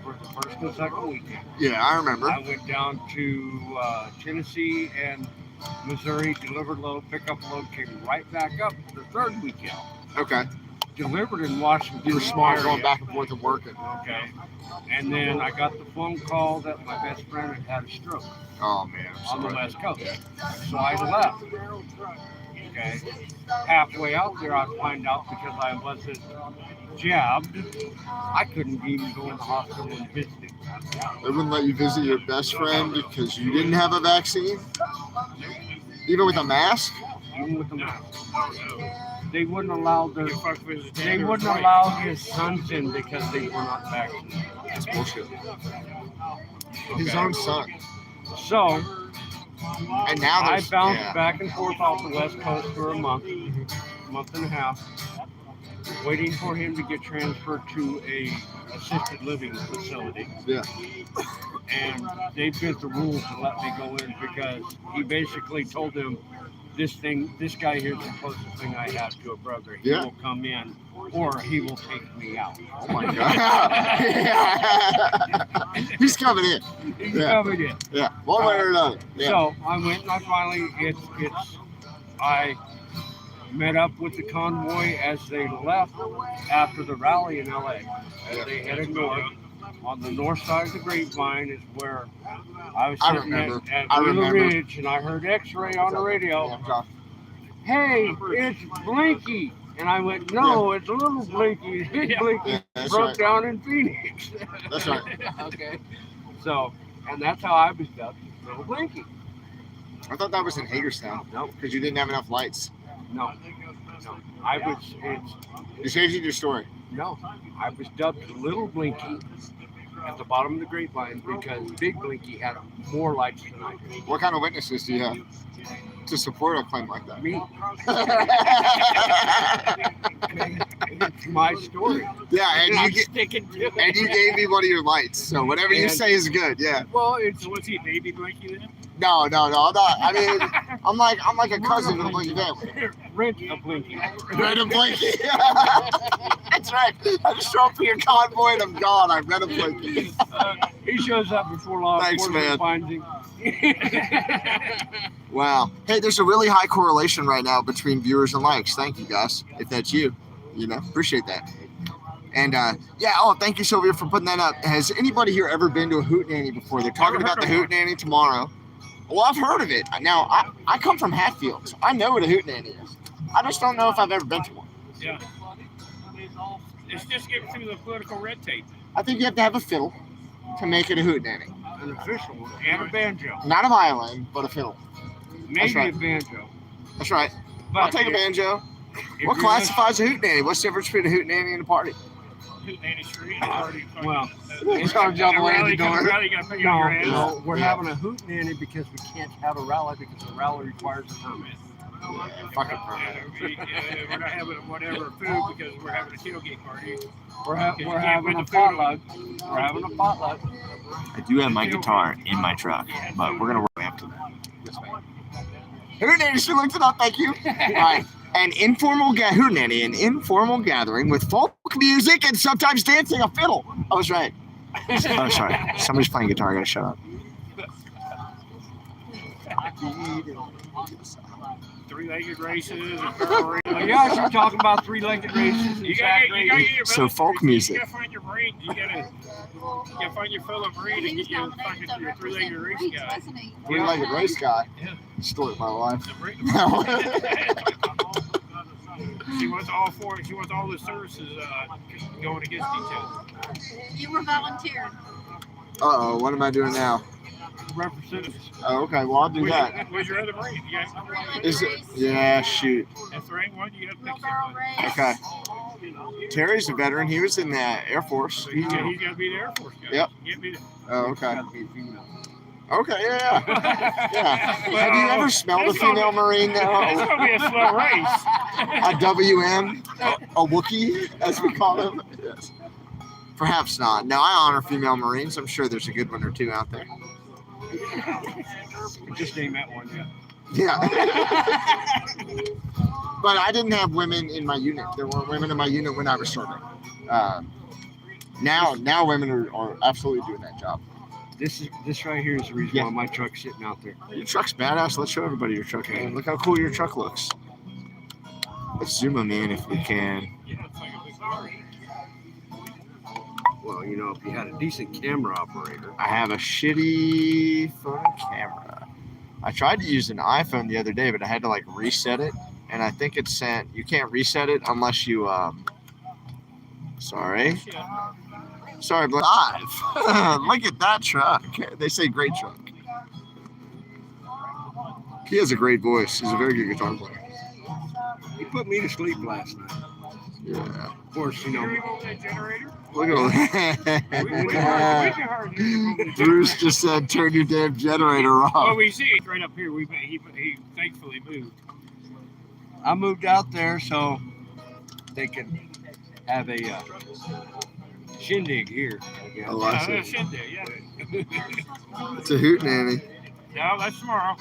F: For the first and second weekend.
A: Yeah, I remember.
F: I went down to Tennessee and Missouri, delivered load, pick up load, came right back up the third weekend.
A: Okay.
F: Delivered in Washington.
A: You were smart
F: area.
A: going back and forth and working.
F: Okay. And then I got the phone call that my best friend had a stroke
A: Oh, man.
F: on the West Coast. So I left. Okay. Halfway out there, I find out because I wasn't jabbed, I couldn't even go in the hospital and visit him.
A: They wouldn't let you visit your best friend because you didn't have a vaccine? Even with a mask?
F: Even with the mask. They wouldn't allow his sons in because they were not vaccinated.
A: That's bullshit. His own son.
F: So,
A: And now
F: I
A: there's
F: bounced back and forth off the West Coast for a month and a half, waiting for him to get transferred to a assisted living facility.
A: Yeah.
F: And they bent the rules to let me go in because he basically told them, this guy here's the closest thing I have to a brother. He will come in or he will take me out.
A: Oh my God. He's coming in.
F: He's coming in.
A: Yeah. One way or another. Yeah.
F: So I went and I finally, I met up with the convoy as they left after the rally in LA. As they headed north. On the north side of the Grapevine is where I was sitting at Wheeler Ridge, and I heard X-Ray on the radio. Hey, it's Blinky. And I went, no, it's little Blinky. Big Blinky broke down in Phoenix.
A: That's right.
F: Okay. So, and that's how I was dubbed, Little Blinky.
A: I thought that was in Hagerstown. No, because you didn't have enough lights.
F: No. I was,
A: You changed your story.
F: No, I was dubbed Little Blinky at the bottom of the Grapevine because Big Blinky had more lights than I did.
A: What kind of witnesses do you have to support a claim like that?
F: Me. It's my story.
A: Yeah, and
F: I'm sticking to it.
A: And you gave me one of your lights, so whatever you say is good. Yeah.
F: Well,
B: So was he a baby Blinky then?
A: No, I'm not. I mean, I'm like a cousin of the Blinky family.
F: Rent a Blinky.
A: Rent a Blinky. That's right. I just show up for your convoy and I'm gone. I rent a Blinky.
F: He shows up before law enforcement finds him.
A: Wow. Hey, there's a really high correlation right now between viewers and likes. Thank you, guys. If that's you, appreciate that. And yeah, oh, thank you, Sylvia, for putting that up. Has anybody here ever been to a hootenanny before? They're talking about the hootenanny tomorrow. Well, I've heard of it. Now, I come from Hatfield, so I know what a hootenanny is. I just don't know if I've ever been to one.
B: Yeah. It's just getting through the political red tape.
A: I think you have to have a fiddle to make it a hootenanny.
C: An official one. And a banjo.
A: Not a violin, but a fiddle.
C: Maybe
A: right.
C: a banjo.
A: That's right.
B: But
A: I'll take a banjo.
C: If
A: What
C: you're
A: classifies a hootenanny? What's the difference between a hootenanny and a party?
B: Hootenanny Street is already fucking.
C: Well,
A: it's gonna jump away at the door.
B: Rally, you gotta pick up your ass.
C: No, we're having a hootenanny because we can't have a rally because a rally requires a permit.
A: Fucking permit.
B: We're not having whatever food because we're having a tailgate party.
C: We're having a potluck. We're having a potluck.
A: I do have my guitar in my truck, but we're gonna work after that. Hootenanny, she looked it up. Thank you. All right, an informal hootenanny, an informal gathering with folk music and sometimes dancing a fiddle. I was right. Oh, sorry. Somebody's playing guitar. I gotta shut up.
B: Three-legged races. And barrel races.
C: Yeah, she's talking about three-legged races.
B: You gotta get your
A: So folk music.
B: You gotta find your brain. You gotta find your fellow brain and get your fucking your three-legged race guy.
A: Three-legged race guy.
B: Yeah.
A: Stole it my life.
B: No. She wants all four. She wants all the services going against each other.
D: You were volunteering.
A: Uh-oh, what am I doing now?
B: Representatives.
A: Oh, okay, well, I'll do that.
B: Where's your other brain? You got
A: Is it? Yeah, shoot.
B: that's the right one. You got to pick
D: Barrel
B: something.
D: race.
A: Okay. Terry's a veteran. He was in the Air Force.
B: So he's got to be the Air Force guy.
A: Yep.
B: You can't be the,
A: Oh, okay.
C: Gotta be female.
A: Okay, yeah. Yeah. Have you ever smelled a female Marine
B: It's
A: now?
B: gonna be a slow race.
A: A WM? A Wookiee, as we call them? Yes. Perhaps not. No, I honor female Marines. I'm sure there's a good one or two out there.
C: Just name that one, yeah.
A: Yeah. But I didn't have women in my unit. There weren't women in my unit when I was serving. Now women are absolutely doing that job.
C: This right here is the reason why my truck's sitting out there.
A: Your truck's badass. Let's show everybody your truck, man. Look how cool your truck looks. Let's zoom them in if we can.
C: Well, you know, if you had a decent camera operator.
A: I have a shitty phone camera. I tried to use an iPhone the other day, but I had to like reset it, and I think it sent. You can't reset it unless you. Sorry, but live. Look at that truck. They say great truck. He has a great voice. He's a very good guitar player.
C: He put me to sleep last night.
A: Yeah.
C: Of course, you know.
A: Look at Bruce just said, "Turn your damn generator off."
B: Well, we see it right up here. He thankfully moved.
C: I moved out there so they could have a shindig here.
A: I like it.
B: Shindig, yeah.
A: It's a hootenanny.
B: No, that's tomorrow.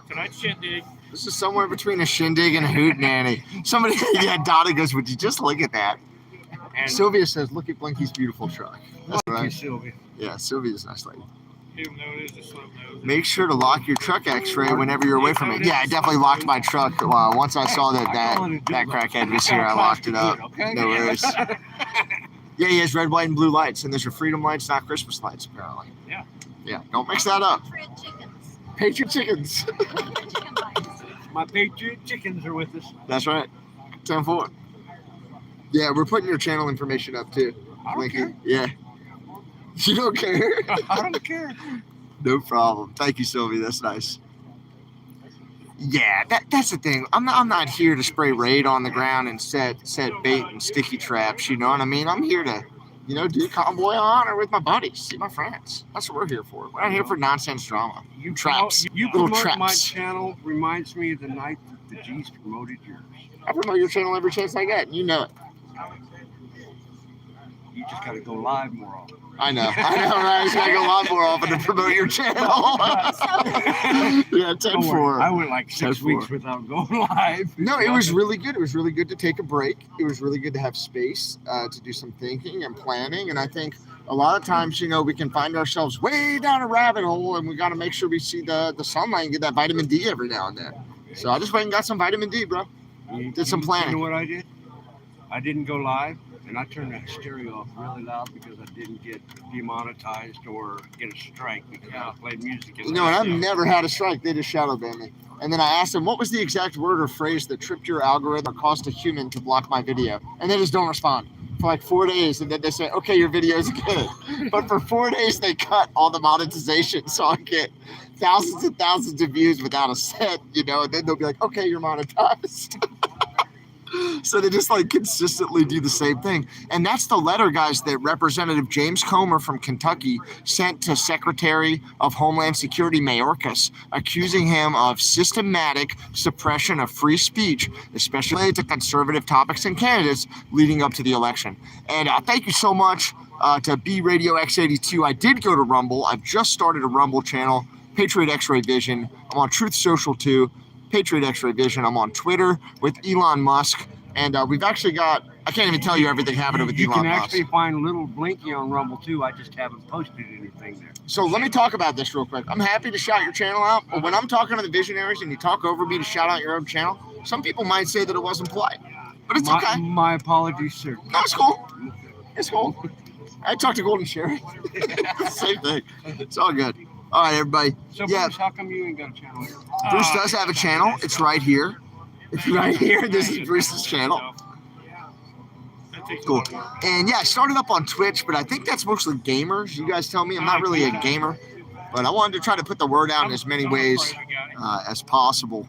B: Tonight's shindig.
A: This is somewhere between a shindig and a hootenanny. Somebody, yeah, Donna goes, "Would you just look at that?"
B: And
A: Sylvia says, "Look at Blinky's beautiful truck." That's
C: Thank you,
A: right.
C: Sylvia.
A: Yeah, Sylvia's a nice lady.
B: even though it is a slow nose.
A: Make sure to lock your truck X-ray whenever you're away from it. Yeah, I definitely locked my truck. Once I saw that crackhead was here, I locked it up. No worries. Yeah, he has red, white, and blue lights, and those are freedom lights, not Christmas lights, apparently.
B: Yeah.
A: Yeah, don't mix that up.
D: Patriot chickens.
A: Patriot chickens.
D: Chicken bites.
C: My Patriot chickens are with us.
A: That's right. 10-4. Yeah, we're putting your channel information up too.
C: I don't care.
A: Yeah. You don't care?
C: I don't care.
A: No problem. Thank you, Sylvia. That's nice. Yeah, that's the thing. I'm not here to spray raid on the ground and set bait and sticky traps. You know what I mean? I'm here to, do convoy honor with my buddies, see my friends. That's what we're here for. We're not here for nonsense drama.
C: You
A: Traps.
C: You
A: Little
C: promote my
A: traps.
C: channel reminds me of the night that the G's promoted yours.
A: I promote your channel every chance I get. You know it.
C: You just got to go live more often.
A: I know, right? I just gotta go live more often to promote your channel. Yeah, 10-4.
C: I went like 6
A: 10-4.
C: weeks without going live.
A: No, it was really good. It was really good to take a break. It was really good to have space to do some thinking and planning. And I think a lot of times, we can find ourselves way down a rabbit hole, and we got to make sure we see the sunlight and get that vitamin D every now and then. So I just went and got some vitamin D, bro. Did some planning.
C: You know what I did? I didn't go live. And I turned that stereo off really loud because I didn't get demonetized or get a strike because I played music.
A: No, and I've never had a strike. They just shadow banned me. And then I asked them, what was the exact word or phrase that tripped your algorithm or caused a human to block my video? And they just don't respond for like 4 days. And then they say, okay, your video is good. But for 4 days, they cut all the monetization. So I get thousands and thousands of views without a cent, you know, and then they'll be like, okay, you're monetized. So they just like consistently do the same thing. And that's the letter, guys, that Representative James Comer from Kentucky sent to Secretary of Homeland Security Mayorkas, accusing him of systematic suppression of free speech, especially related to conservative topics and candidates leading up to the election. And thank you so much to B Radio X82. I did go to Rumble. I've just started a Rumble channel, Patriot X-Ray Vision. I'm on Truth Social too. Patriot X-Ray Vision. I'm on Twitter with Elon Musk, and we've actually got, I can't even tell you everything happening with Elon Musk.
C: You can actually find Little Blinky on Rumble too. I just haven't posted anything there.
A: So let me talk about this real quick. I'm happy to shout your channel out, but when I'm talking to the visionaries and you talk over me to shout out your own channel, some people might say that it wasn't polite, but it's okay.
C: My apologies, sir.
A: No, it's cool. It's cool. I talked to Golden Sherry. Same thing. It's all good. All right, everybody.
C: So,
A: Yeah.
C: Bruce, how come you ain't got a channel here?
A: Bruce does have a channel. It's right here. It's right here. This is Bruce's channel. Cool. And yeah, I started up on Twitch, but I think that's mostly gamers. You guys tell me. I'm not really a gamer, but I wanted to try to put the word out in as many ways as possible.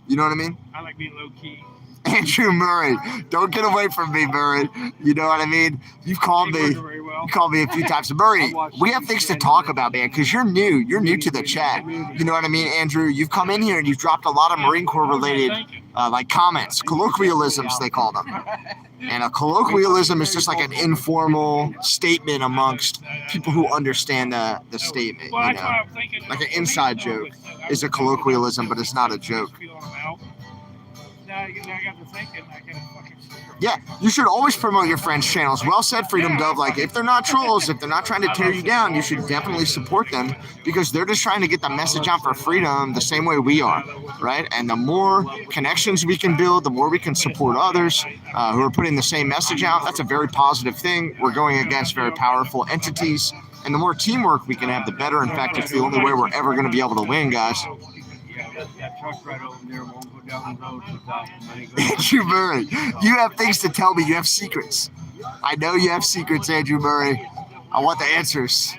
A: You know what I mean?
B: I like being low key.
A: Andrew Murray, don't get away from me, Murray. You know what I mean? You've called me. You called me a few times. Murray, we have things to talk about, man, because you're new. You're new to the chat. You know what I mean, Andrew? You've come in here and you've dropped a lot of Marine Corps related like comments, colloquialisms, they call them. And a colloquialism is just like an informal statement amongst people who understand the statement. You know? Like an inside joke is a colloquialism, but it's not a joke. Yeah, you should always promote your friends' channels. Well said, Freedom Dove. Like, if they're not trolls, if they're not trying to tear you down, you should definitely support them because they're just trying to get the message out for freedom the same way we are, right? And the more connections we can build, the more we can support others who are putting the same message out. That's a very positive thing. We're going against very powerful entities. And the more teamwork we can have, the better. In fact, it's the only way we're ever going to be able to win, guys.
C: That truck right over there won't go down the road without money.
A: Andrew Murray, you have things to tell me. You have secrets. I know you have secrets, Andrew Murray. I want the answers.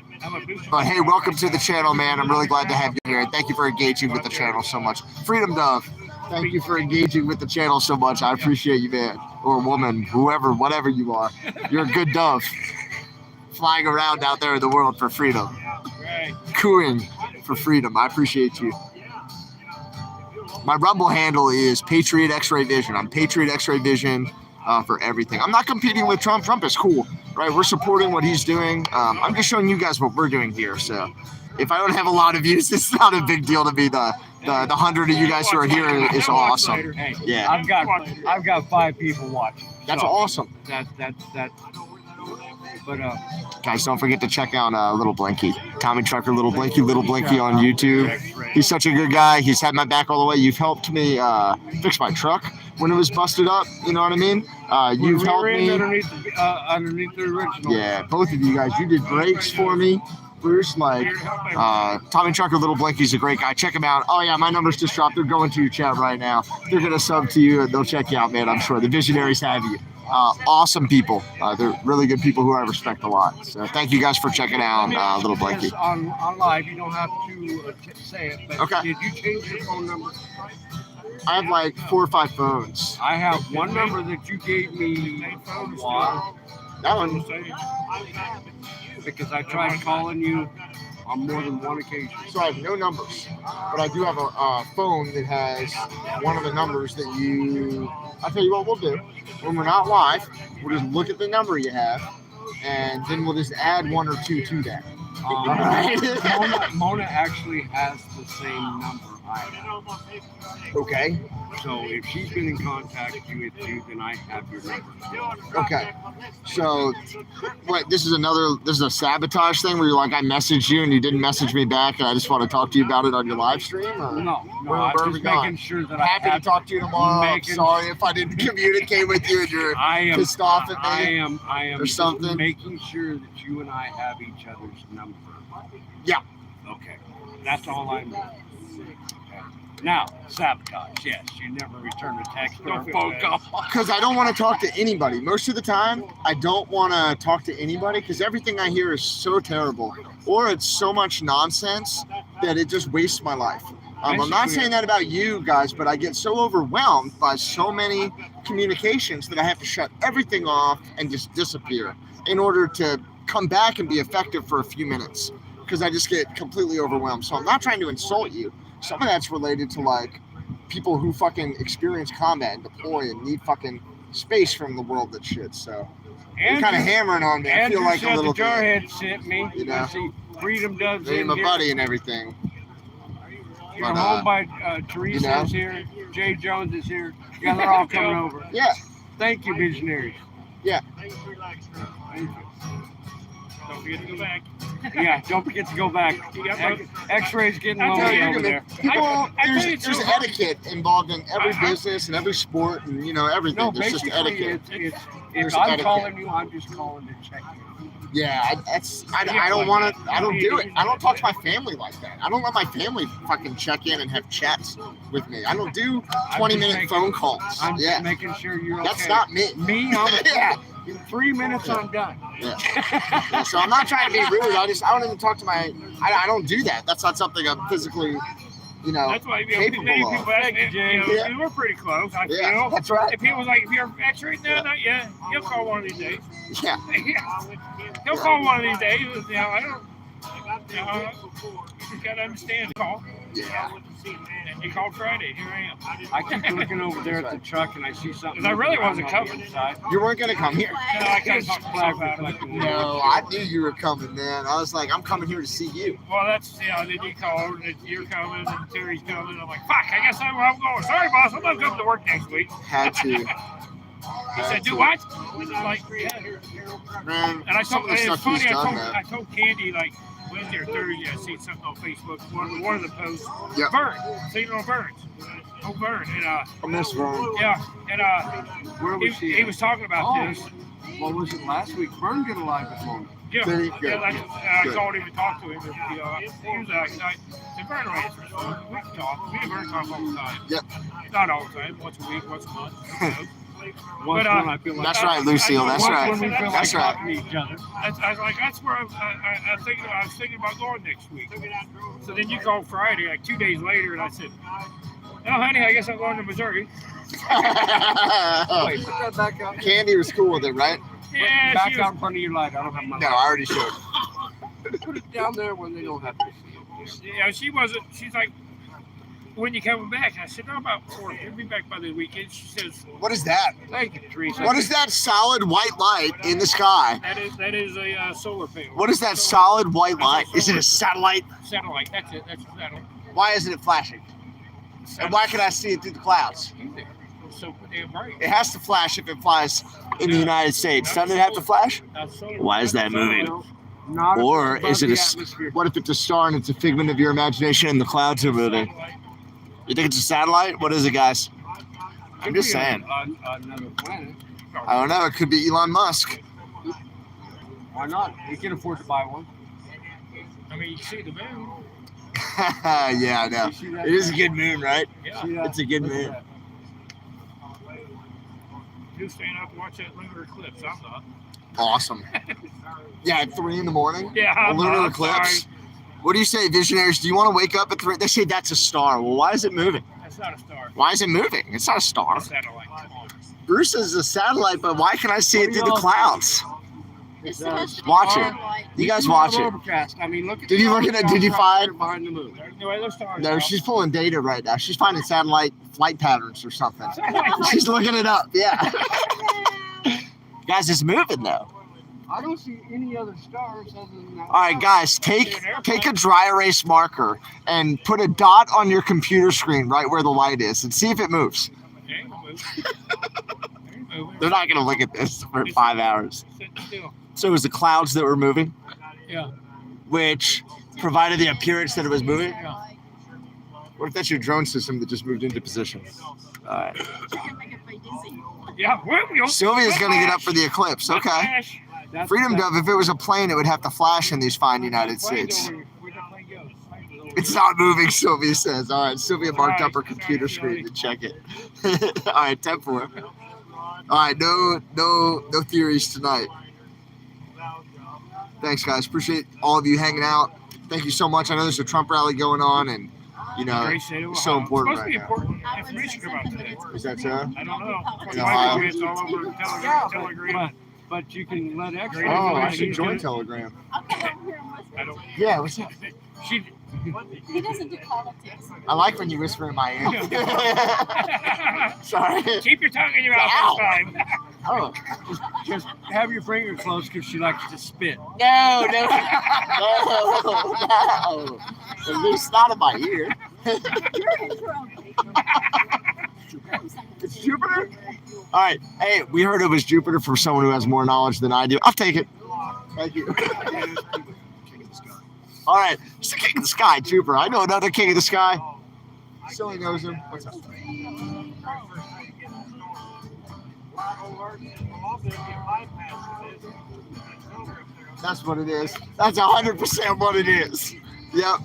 A: But hey, welcome to the channel, man. I'm really glad to have you here. Thank you for engaging with the channel so much. Freedom Dove, thank you for engaging with the channel so much. I appreciate you, man. Or woman, whoever, whatever you are. You're a good dove. Flying around out there in the world for freedom. Cooing for freedom. I appreciate you. My Rumble handle is Patriot X-Ray Vision. I'm Patriot X-Ray Vision for everything. I'm not competing with Trump. Trump is cool, right? We're supporting what he's doing. I'm just showing you guys what we're doing here. So if I don't have a lot of views, it's not a big deal to me. The 100 of you guys who are here is awesome.
C: Hey,
A: Yeah,
C: I've got 5 people watching.
A: that's
C: So,
A: awesome.
C: But
A: Guys, don't forget to check out Little Blinky. Tommy Trucker, Little Blinky on YouTube. He's such a good guy. He's had my back all the way. You've helped me fix my truck when it was busted up. You know what I mean? You've helped me.
C: Underneath the original.
A: Yeah, both of you guys. You did brakes for me. Bruce, like, Tommy Trucker, Little Blinky's a great guy. Check him out. Oh, yeah, my numbers just dropped. They're going to your chat right now. They're going to sub to you, and they'll check you out, man, I'm sure. The visionaries have you. Awesome people. They're really good people who I respect a lot. So thank you guys for checking out Little Blinky.
C: On live, you don't have to say it, but
A: Okay.
C: Did you change your phone number?
A: I have like 4 or 5 phones.
C: I have one number that you gave me a while
A: That one,
C: because I tried calling you on more than one occasion.
A: so I have no numbers, but I do have a phone that has one of the numbers that you. I'll tell you what we'll do. When we're not live, we'll just look at the number you have, and then we'll just add 1 or 2 to that.
C: Mona actually has the same number.
A: Okay.
C: So if she's been in contact with you, then I have your number.
A: Okay. So, what? This is a sabotage thing where you're like, I messaged you and you didn't message me back, and I just want to talk to you about it on your live stream. Or?
C: No,
A: Where
C: I'm
A: are we
C: just
A: going?
C: making sure that
A: Happy
C: I
A: to talk to you tomorrow. I'm sorry if I didn't communicate with you and you're pissed off at me.
C: I am
A: or something.
C: making sure that you and I have each other's number.
A: Yeah.
C: Okay. That's all I'm doing. Now, sabotage. Yes, you never return a text or a phone call.
A: Because I don't want to talk to anybody. Most of the time, I don't want to talk to anybody because everything I hear is so terrible. Or it's so much nonsense that it just wastes my life. I'm not saying that about you guys, but I get so overwhelmed by so many communications that I have to shut everything off and just disappear in order to come back and be effective for a few minutes. Because I just get completely overwhelmed. So I'm not trying to insult you. Some of that's related to like people who fucking experience combat and deploy and need fucking space from the world that shit. So you're kind of hammering on me. I feel like a little
C: the jarhead sent me.
A: You know,
C: see, Freedom does
A: name a buddy and everything.
C: You're
A: But,
C: home by Teresa is here. Jay Jones is here. Yeah, they're all coming over.
A: Yeah.
C: Thank you, visionaries.
A: Yeah.
C: Thank you.
B: Don't forget to go back.
C: Yeah, don't forget to go back. X-rays getting low over there.
A: People, there's etiquette involved in every business and every sport and everything.
C: No,
A: There's just
C: basically,
A: etiquette.
C: if I'm calling you, I'm just calling to check you.
A: Yeah, I don't want to. I don't do it. I don't talk to my family like that. I don't let my family fucking check in and have chats with me. I don't do 20-minute phone calls.
C: I'm
A: Yeah,
C: just making sure you're okay.
A: that's not me.
C: Me, I'm
A: Yeah.
C: in 3 minutes, I'm done.
A: Yeah. So I'm not trying to be rude. I don't even talk to my. I don't do that. That's not something I'm physically,
B: That's why
A: capable
B: many
A: of.
B: people ask me,
A: Yeah.
B: we're pretty close. I
A: Yeah,
B: feel.
A: that's right.
B: If he was like, if you're X-rayed, no, not yet. He'll call one of these days.
A: Yeah.
B: He'll call one of these days. I don't. You just gotta understand the call.
A: Yeah.
B: And you called Friday. Here I am.
C: I keep looking over there at the truck and I see something.
B: 'Cause I really wasn't
C: on the
B: coming.
C: inside.
A: You weren't gonna come here.
B: No, I couldn't talk
C: Flag
B: about it.
C: reflecting.
A: No, I knew you were coming, man. I was like, I'm coming here to see you.
B: Well, that's, then you called, and you're coming, and Terry's coming. I'm like, fuck, I guess I'm where I'm going. Sorry, boss, I'm not coming to work next week.
A: Had to.
B: He said, do what? I'm like, yeah.
A: Man,
B: And I
A: some
B: told,
A: of the
B: it's
A: stuff he's
B: funny,
A: done, man.
B: I told Candy, like, Wednesday or Thursday, I seen something on Facebook, one of the posts,
A: Yep.
B: Vern, seen it on Vern's. Oh, Vern, and,
A: I miss Vern.
B: yeah, and,
C: Where was
B: he was talking about this.
C: What was it last week? Vern did a live this morning.
B: Yeah,
A: Very good.
B: yeah, I
A: Good.
B: called him and talked to him. He was like, the Vern will answer his phone. We can talk. Me and Vern talk all the time.
A: Yep.
B: Not all the time. Once a week, once a month.
C: Once
B: But,
C: when I feel like
A: That's right, Lucille. That's
C: once
A: right.
C: when we feel like
A: That's right.
C: talking to each other.
B: I was like, that's where I was thinking about going next week. So then you called Friday, like 2 days later, and I said, "Oh, honey, I guess I'm going to Missouri."
C: Wait, put that back out.
A: Candy was cool with it, right?
B: Yeah,
C: Back
B: she
C: out
B: was,
C: in front of your light. I don't have my
A: No, I
C: light.
A: already showed.
C: Put it down there when they don't have to see it.
B: yeah, she wasn't. She's like, "When you coming back?" I said, "No, about 4. We'll be back by the weekend." She says,
A: What is that?
C: Thank you, Teresa.
A: What is that solid white light in the sky?
B: "That is a solar panel."
A: What is that solid white light? Is it a satellite?
B: Satellite. That's it. That's a satellite.
A: Why isn't it flashing? And why can I see it through the clouds?
B: It's so damn bright.
A: It has to flash if it flies in the United States. Doesn't it have to flash?
B: That's solar.
A: Why is that moving?
C: Not
A: Or
C: above
A: is it
C: the
A: a?
C: atmosphere.
A: What if it's a star and it's a figment of your imagination and the clouds are moving?
B: Satellite.
A: You think it's a satellite? What is it, guys? I'm
C: Could
A: just
C: be
A: saying.
C: Another planet.
A: I don't know. It could be Elon Musk.
C: Why not? We can afford to buy one.
B: I mean, you can see the moon.
A: Yeah, I know.
C: You see that?
A: It is a good moon, right?
B: Yeah.
C: See that?
A: It's a good
C: Look at
A: moon.
C: that.
B: You staying up and watch that lunar eclipse. I'm not.
A: Awesome. Yeah, at 3 in the morning.
B: Yeah,
A: A
B: I'm
A: lunar
B: not.
A: eclipse.
B: Sorry.
A: What do you say, visionaries? Do you want to wake up at 3? They say that's a star. Well, why is it moving?
B: That's not a star.
A: Why is it moving? It's not a star.
B: It's a satellite. Come on.
A: Bruce says a satellite, but why can I see
C: What
A: it
C: do
A: through the
C: y'all
A: clouds?
D: This has to be
A: Watch it.
D: starlight.
A: You guys watch it.
C: Overcast. I mean, look at
A: Did you look at it? Did you find?
C: behind the moon?
B: Anyway, those stars.
A: No,
B: out.
A: she's pulling data right now. She's finding satellite flight patterns or something. She's looking it up. Yeah. Guys, it's moving though.
C: I don't see any other stars other than that.
A: All right, guys, take a dry erase marker and put a dot on your computer screen right where the light is and see if it moves.
B: Okay, we'll move.
A: They're not going to look at this for 5 hours.
B: Sit still.
A: So it was the clouds that were moving,
B: Yeah.
A: which provided the appearance that it was moving.
B: Yeah.
A: What if that's your drone system that just moved into position? All right.
B: Yeah. Well,
A: Sylvia's going to get up for the eclipse. Okay. Freedom Dove, if it was a plane, it would have to flash in these fine United States. It's not moving, Sylvia says. All right, Sylvia marked up her computer screen to check it. All right, 10-4. All right, no theories tonight. Thanks, guys. Appreciate all of you hanging out. Thank you so much. I know there's a Trump rally going on, and you know, it's so important right now.
B: Important information come out today.
A: Is that so?
B: I don't know.
A: In Ohio?
B: It's all over Telegram.
C: But you can let extra.
A: Oh, I should join Telegram.
E: I'll come over here and listen.
B: I don't.
A: Yeah, what's up?
B: She.
E: He doesn't do politics.
A: I like when you whisper in my ear. Sorry.
B: Keep your tongue in your mouth
A: Ow.
B: this time.
A: Oh.
C: Just have your finger close because she likes to spit.
A: No. At least not in my ear.
E: You're in trouble.
A: It's Jupiter? All right. Hey, we heard it was Jupiter from someone who has more knowledge than I do. I'll take it. Thank you. All right. It's the king of the sky, Jupiter. I know another king of the sky. Silly knows him. What's up? That's what it is. That's 100% what it is. Yep.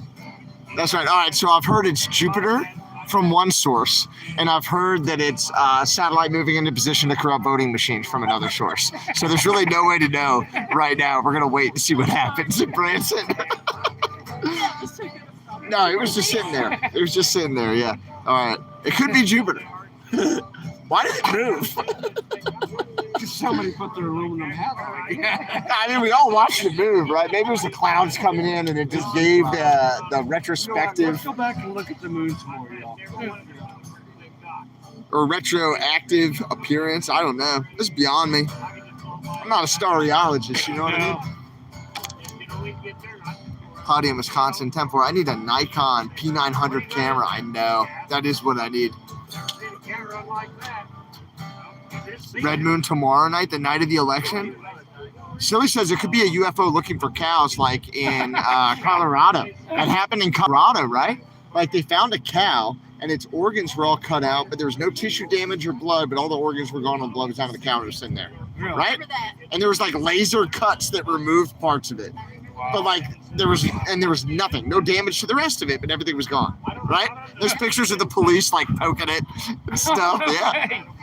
A: That's right. All right. So I've heard it's Jupiter from one source, and I've heard that it's satellite moving into position to corrupt voting machines from another source. So there's really no way to know right now. We're gonna wait and see what happens in Branson. No, it was just sitting there. It was just sitting there. Yeah. All right. It could be Jupiter. Why did it move?
C: Because somebody put their aluminum hat on.
A: I mean, we all watched it move, right? Maybe it was the clouds coming in, and it just gave the retrospective.
C: Let's go back and look at the moon some more, y'all.
A: Or retroactive appearance. I don't know. It's beyond me. I'm not a starryologist, you know what I mean? Claudia, Wisconsin, 10-4. I need a Nikon P900 camera. I know. That is what I need. Red moon tomorrow night, the night of the election. Silly says it could be a UFO looking for cows, like in Colorado. That happened in Colorado, right? Like they found a cow and its organs were all cut out, but there was no tissue damage or blood, but all the organs were gone and blood was out of the cow and was sitting there, right? And there was like laser cuts that removed parts of it. But like there was nothing, no damage to the rest of it, but everything was gone, right? There's pictures of the police like poking it and stuff.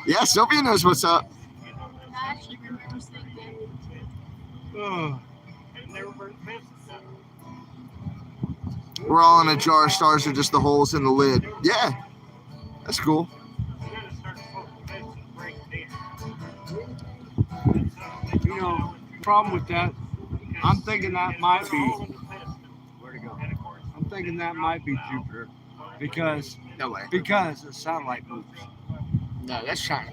A: Yeah, Sylvia knows what's up.
E: I actually remember seeing that.
A: We're all in a jar. Stars are just the holes in the lid. Yeah, that's cool.
C: You know, problem with that, I'm thinking that might be. Where'd it go? I'm thinking that might be Jupiter, because
A: No way.
C: the satellite moves.
A: No, that's China.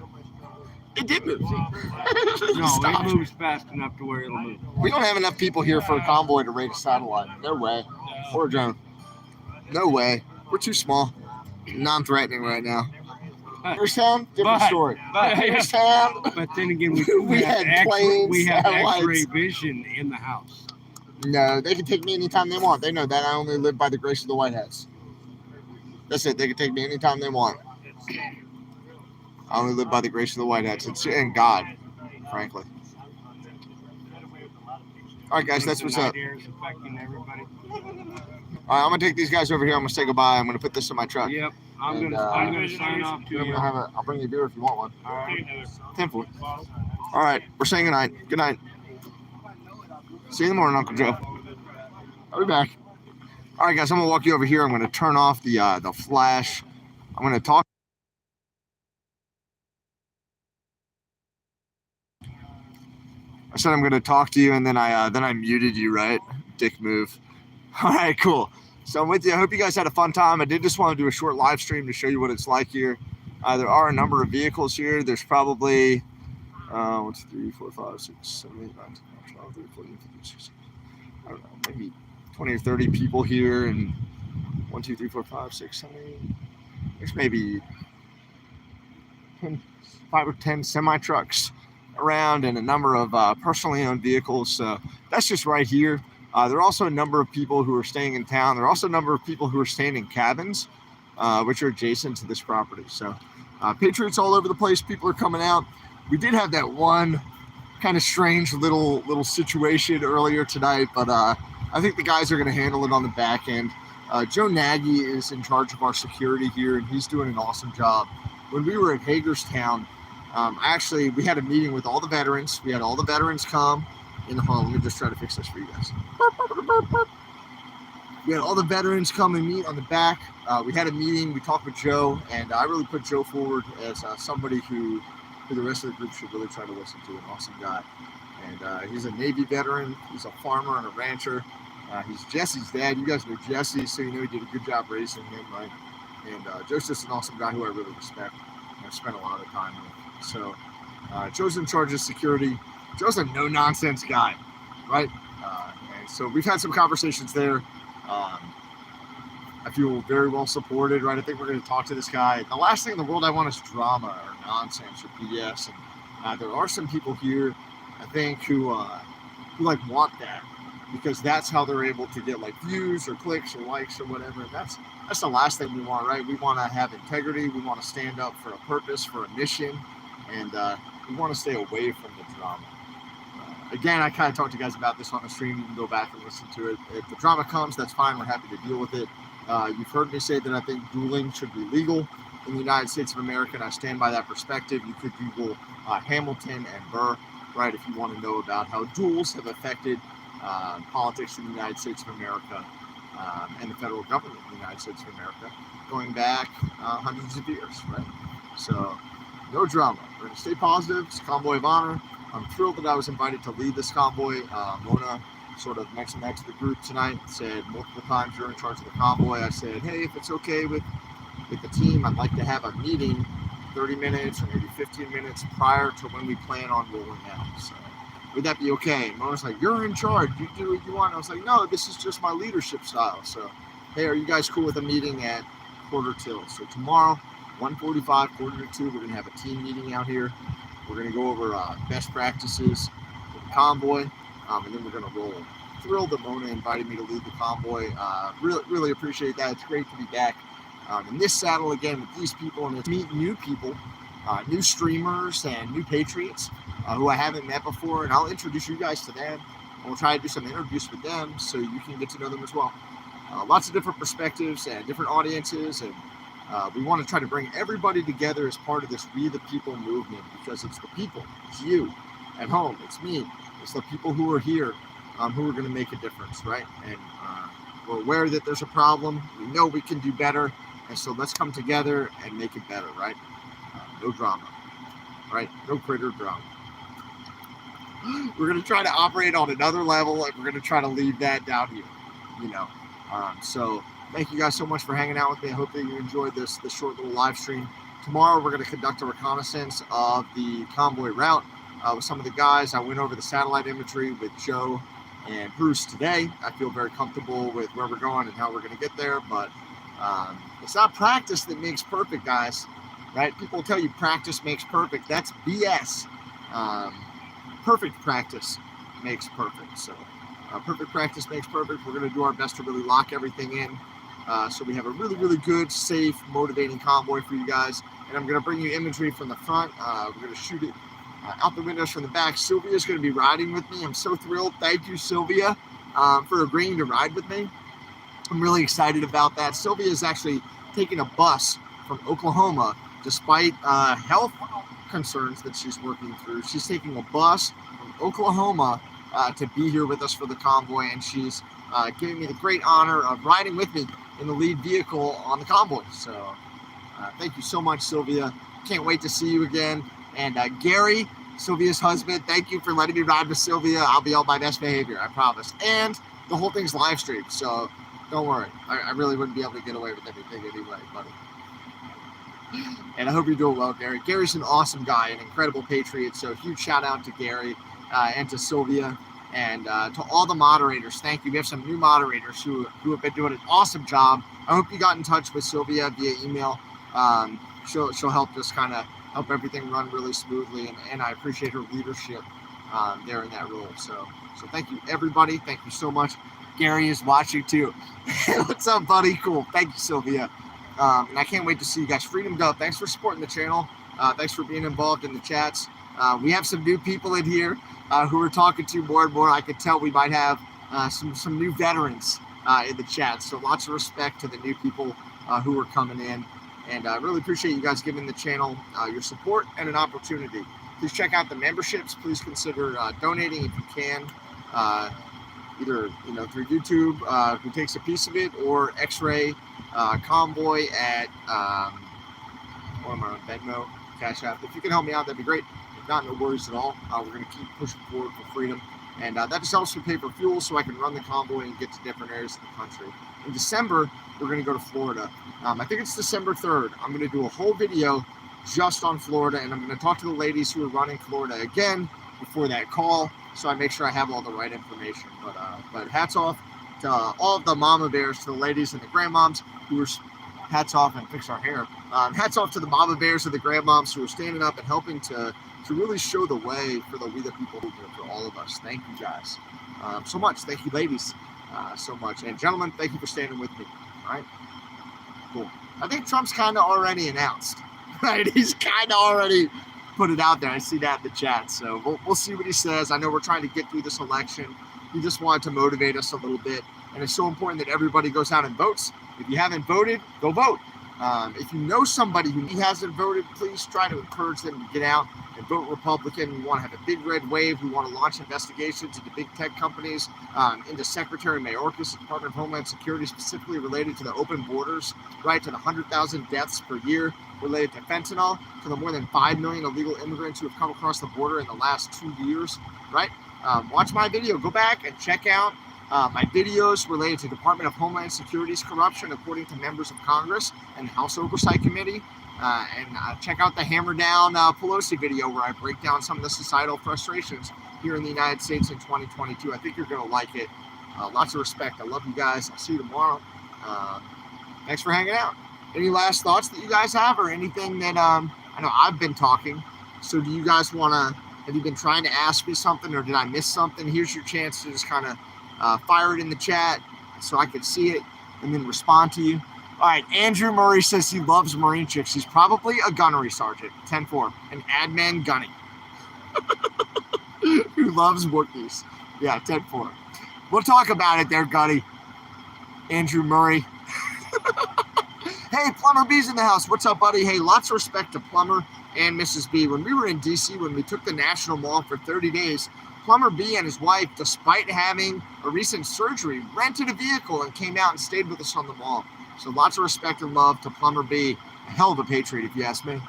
A: It did move.
C: No,
A: Stop.
C: it moves fast enough to where it'll move.
A: We don't have enough people here for a convoy to raid a satellite. No way. Or a drone. No way. We're too small. Non-threatening right now. First-town, different story. First-town,
C: But then again,
A: We had planes,
C: we have
A: satellites.
C: X-ray vision in the house.
A: no, they can take me anytime they want. They know that I only live by the grace of the White House. That's it. They can take me anytime they want. I only live by the grace of the White House. It's and God, frankly. All right, guys, that's what's up.
C: Night air is affecting everybody.
A: All right, I'm gonna take these guys over here. I'm gonna say goodbye. I'm gonna put this in my truck.
C: Yep, I'm
A: And,
C: gonna sign off to
A: I'm
C: you.
A: gonna have I'll bring you a beer if you want one.
C: All right.
A: 10-4. All right, we're saying goodnight. Good night. See you in the morning, Uncle Joe. I'll be back. All right, guys, I'm gonna walk you over here. I'm gonna turn off the flash. I'm gonna talk. I said I'm gonna talk to you, and then I muted you, right? Dick move. All right, cool. So I'm with you. I hope you guys had a fun time. I did just want to do a short live stream to show you what it's like here. There are a number of vehicles here. There's probably 1, 2, 3, 4, 5, 6, 7, 8, 9, 10, 12, 13, 14, 15, 16. I don't know, maybe 20 or 30 people here, and 1, 2, 3, 4, 5, 6, 7, 8. There's maybe 5 or 10 semi trucks around, and a number of personally owned vehicles. So that's just right here. There are also a number of people who are staying in town. There are also a number of people who are staying in cabins, which are adjacent to this property. So Patriots all over the place. People are coming out. We did have that one kind of strange little situation earlier tonight, but I think the guys are going to handle it on the back end. Joe Nagy is in charge of our security here, and he's doing an awesome job. When we were at Hagerstown, we had a meeting with all the veterans. We had all the veterans come in the hall. Let me just try to fix this for you guys. We had all the veterans come and meet on the back. We had a meeting. We talked with Joe, and I really put Joe forward as somebody who the rest of the group should really try to listen to. An awesome guy. And he's a Navy veteran. He's a farmer and a rancher. He's Jesse's dad. You guys know Jesse, so you know he did a good job raising him, right? And Joe's just an awesome guy who I really respect. I've spent a lot of time with. So Joe's in charge of security. Joe's a no-nonsense guy, right? And so we've had some conversations there. I feel very well supported, right? I think we're going to talk to this guy. The last thing in the world I want is drama or nonsense or BS. And there are some people here, I think, who like want that, because that's how they're able to get like views or clicks or likes or whatever. And that's the last thing we want, right? We want to have integrity. We want to stand up for a purpose, for a mission, and we want to stay away from the drama. Again, I kind of talked to you guys about this on the stream. You can go back and listen to it. If the drama comes, that's fine. We're happy to deal with it. You've heard me say that I think dueling should be legal in the United States of America, and I stand by that perspective. You could Google Hamilton and Burr, right, if you want to know about how duels have affected politics in the United States of America and the federal government in the United States of America, going back hundreds of years, right? So, no drama. We're going to stay positive. It's a convoy of honor. I'm thrilled that I was invited to lead this convoy. Mona sort of mentioned that to the group tonight, said multiple times, you're in charge of the convoy. I said, hey, if it's okay with the team, I'd like to have a meeting 30 minutes or maybe 15 minutes prior to when we plan on rolling out. So would that be okay? Mona's like, you're in charge. You do what you want. I was like, no, this is just my leadership style. So, hey, are you guys cool with a meeting at 1:45? So tomorrow, 1:45, 1:45, we're going to have a team meeting out here. We're going to go over best practices for the convoy, and then we're going to roll. Thrilled that Mona invited me to lead the convoy. Really appreciate that. It's great to be back in this saddle again with these people, and to meet new people, new streamers and new patriots who I haven't met before, and I'll introduce you guys to them. And we'll try to do some interviews with them so you can get to know them as well. Lots of different perspectives and different audiences, and we want to try to bring everybody together as part of this We the People movement, because it's the people, it's you at home, it's me, it's the people who are here who are going to make a difference, right? And we're aware that there's a problem. We know we can do better, and so let's come together and make it better, right? No drama, right? No critter drama. We're going to try to operate on another level, and we're going to try to leave that down here, you know. So thank you guys so much for hanging out with me. I hope that you enjoyed this short little live stream. Tomorrow, we're going to conduct a reconnaissance of the convoy route with some of the guys. I went over the satellite imagery with Joe and Bruce today. I feel very comfortable with where we're going and how we're going to get there, but it's not practice that makes perfect, guys, right? People tell you practice makes perfect. That's BS. Perfect practice makes perfect. So perfect practice makes perfect. We're going to do our best to really lock everything in so we have a really good, safe, motivating convoy for you guys. And I'm going to bring you imagery from the front. We're going to shoot it out the windows from the back. Sylvia's going to be riding with me. I'm so thrilled. Thank you, Sylvia, for agreeing to ride with me. I'm really excited about that. Sylvia is actually taking a bus from Oklahoma, despite health concerns that she's working through. She's taking a bus from Oklahoma to be here with us for the convoy, and she's giving me the great honor of riding with me in the lead vehicle on the convoy. So thank you so much, Sylvia. Can't wait to see you again. And Gary, Sylvia's husband, thank you for letting me ride with Sylvia. I'll be on my best behavior, I promise. And the whole thing's live streamed, so don't worry. I really wouldn't be able to get away with anything anyway, buddy. And I hope you're doing well, Gary. Gary's an awesome guy, an incredible patriot. So huge shout out to Gary and to Sylvia and to all the moderators. Thank you. We have some new moderators who have been doing an awesome job. I hope you got in touch with Sylvia via email. She'll help us kind of help everything run really smoothly, and I appreciate her leadership there in that role. So thank you, everybody. Thank you so much. Gary is watching too. What's up, buddy? Cool. Thank you, Sylvia. And I can't wait to see you guys. Freedom Dove, thanks for supporting the channel. Thanks for being involved in the chats. We have some new people in here who we're talking to more and more. I can tell we might have some new veterans in the chat. So lots of respect to the new people who are coming in. And I really appreciate you guys giving the channel your support and an opportunity. Please check out the memberships. Please consider donating if you can. Either through YouTube, who takes a piece of it, or X-Ray, Convoy at or my Venmo, Cash App. If you can help me out, that'd be great. If not, no worries at all. We're going to keep pushing forward for freedom, and that just helps me pay for fuel so I can run the convoy and get to different areas of the country. In December, we're going to go to Florida. I think it's December 3rd. I'm going to do a whole video just on Florida, and I'm going to talk to the ladies who are running Florida again before that call, so I make sure I have all the right information. But hats off to all of the mama bears, to the ladies and the grandmoms who are, hats off and fix our hair. Hats off to the mama bears and the grandmoms who are standing up and helping to really show the way for we the people movement, for all of us. Thank you guys so much. Thank you, ladies, so much. And gentlemen, thank you for standing with me. All right, cool. I think Trump's kind of already announced, right? He's kind of already put it out there. I see that in the chat. So we'll see what he says. I know we're trying to get through this election. He just wanted to motivate us a little bit. And it's so important that everybody goes out and votes. If you haven't voted, go vote. If you know somebody who hasn't voted, please try to encourage them to get out and vote Republican. We want to have a big red wave. We want to launch investigations into big tech companies, into Secretary Mayorkas, Department of Homeland Security, specifically related to the open borders, right, to the 100,000 deaths per year related to fentanyl, to the more than 5 million illegal immigrants who have come across the border in the last 2 years, right? Watch my video. Go back and check out my videos related to Department of Homeland Security's corruption, according to members of Congress and the House Oversight Committee. And check out the Hammer Down Pelosi video where I break down some of the societal frustrations here in the United States in 2022. I think you're going to like it. Lots of respect. I love you guys. I'll see you tomorrow. Thanks for hanging out. Any last thoughts that you guys have, or anything that I know I've been talking? So do you guys want to, have you been trying to ask me something, or did I miss something? Here's your chance to just kind of fire it in the chat so I could see it and then respond to you. All right, Andrew Murray says he loves Marine chicks. He's probably a gunnery sergeant, 10-4, an admin gunny who loves Wookiees. Yeah, 10-4. We'll talk about it there, Gunny. Andrew Murray. Hey, Plumber B's in the house. What's up, buddy? Hey, lots of respect to Plumber and Mrs. B. When we were in D.C., when we took the National Mall for 30 days, Plumber B and his wife, despite having a recent surgery, rented a vehicle and came out and stayed with us on the mall. So lots of respect and love to Plumber B. A hell of a patriot, if you ask me.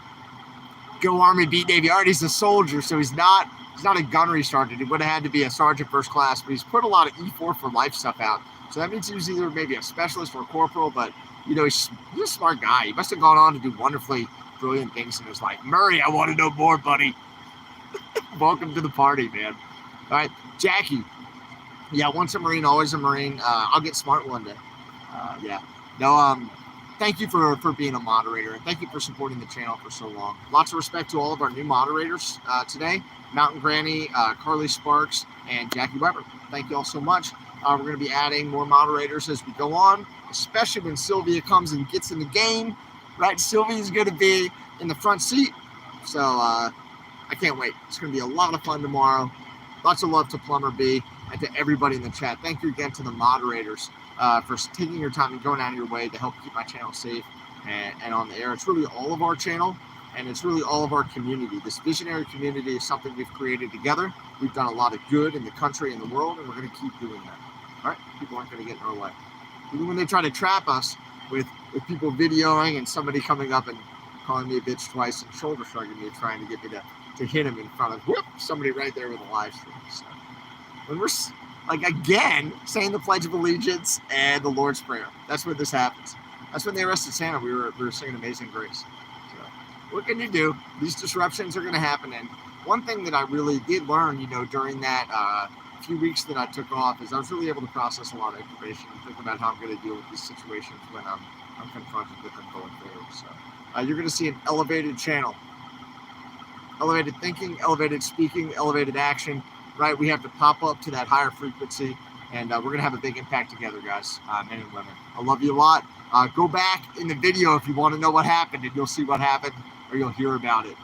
A: Go Army, beat Navy. All right, he's a soldier, so he's not a gunnery sergeant. He would have had to be a sergeant first class, but he's put a lot of E4 for life stuff out. So that means he was either maybe a specialist or a corporal, but he's a smart guy. He must have gone on to do wonderfully brilliant things in his life. Murray, I want to know more, buddy. Welcome to the party, man. All right, Jackie. Yeah, once a Marine, always a Marine. I'll get smart one day. Yeah. No, thank you for being a moderator, and thank you for supporting the channel for so long. Lots of respect to all of our new moderators today. Mountain Granny, Carly Sparks, and Jackie Weber. Thank you all so much. We're going to be adding more moderators as we go on, especially when Sylvia comes and gets in the game, right? Sylvia's going to be in the front seat. So I can't wait. It's going to be a lot of fun tomorrow. Lots of love to Plumber B and to everybody in the chat. Thank you again to the moderators for taking your time and going out of your way to help keep my channel safe and on the air. It's really all of our channel, and it's really all of our community. This visionary community is something we've created together. We've done a lot of good in the country and the world, and we're going to keep doing that. All right? People aren't going to get in our way. Even when they try to trap us with people videoing and somebody coming up and calling me a bitch twice and shoulder shrugging me, trying to get me to hit him in front of somebody right there with a live stream. So when we're again saying the Pledge of Allegiance and the Lord's Prayer, that's when this happens. That's when they arrested Santa. We were singing Amazing Grace. So, what can you do? These disruptions are going to happen. And one thing that I really did learn, during that few weeks that I took off is I was really able to process a lot of information and think about how I'm going to deal with these situations when I'm confronted with them going forward. So you're going to see an elevated channel, elevated thinking, elevated speaking, elevated action, right? We have to pop up to that higher frequency, and we're going to have a big impact together, guys, men and women. I love you a lot. Go back in the video if you want to know what happened, and you'll see what happened, or you'll hear about it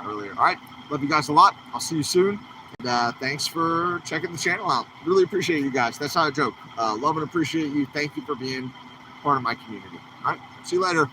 A: earlier. All right. Love you guys a lot. I'll see you soon. And, thanks for checking the channel out. Really appreciate you guys. That's not a joke. Love and appreciate you. Thank you for being part of my community. All right. See you later.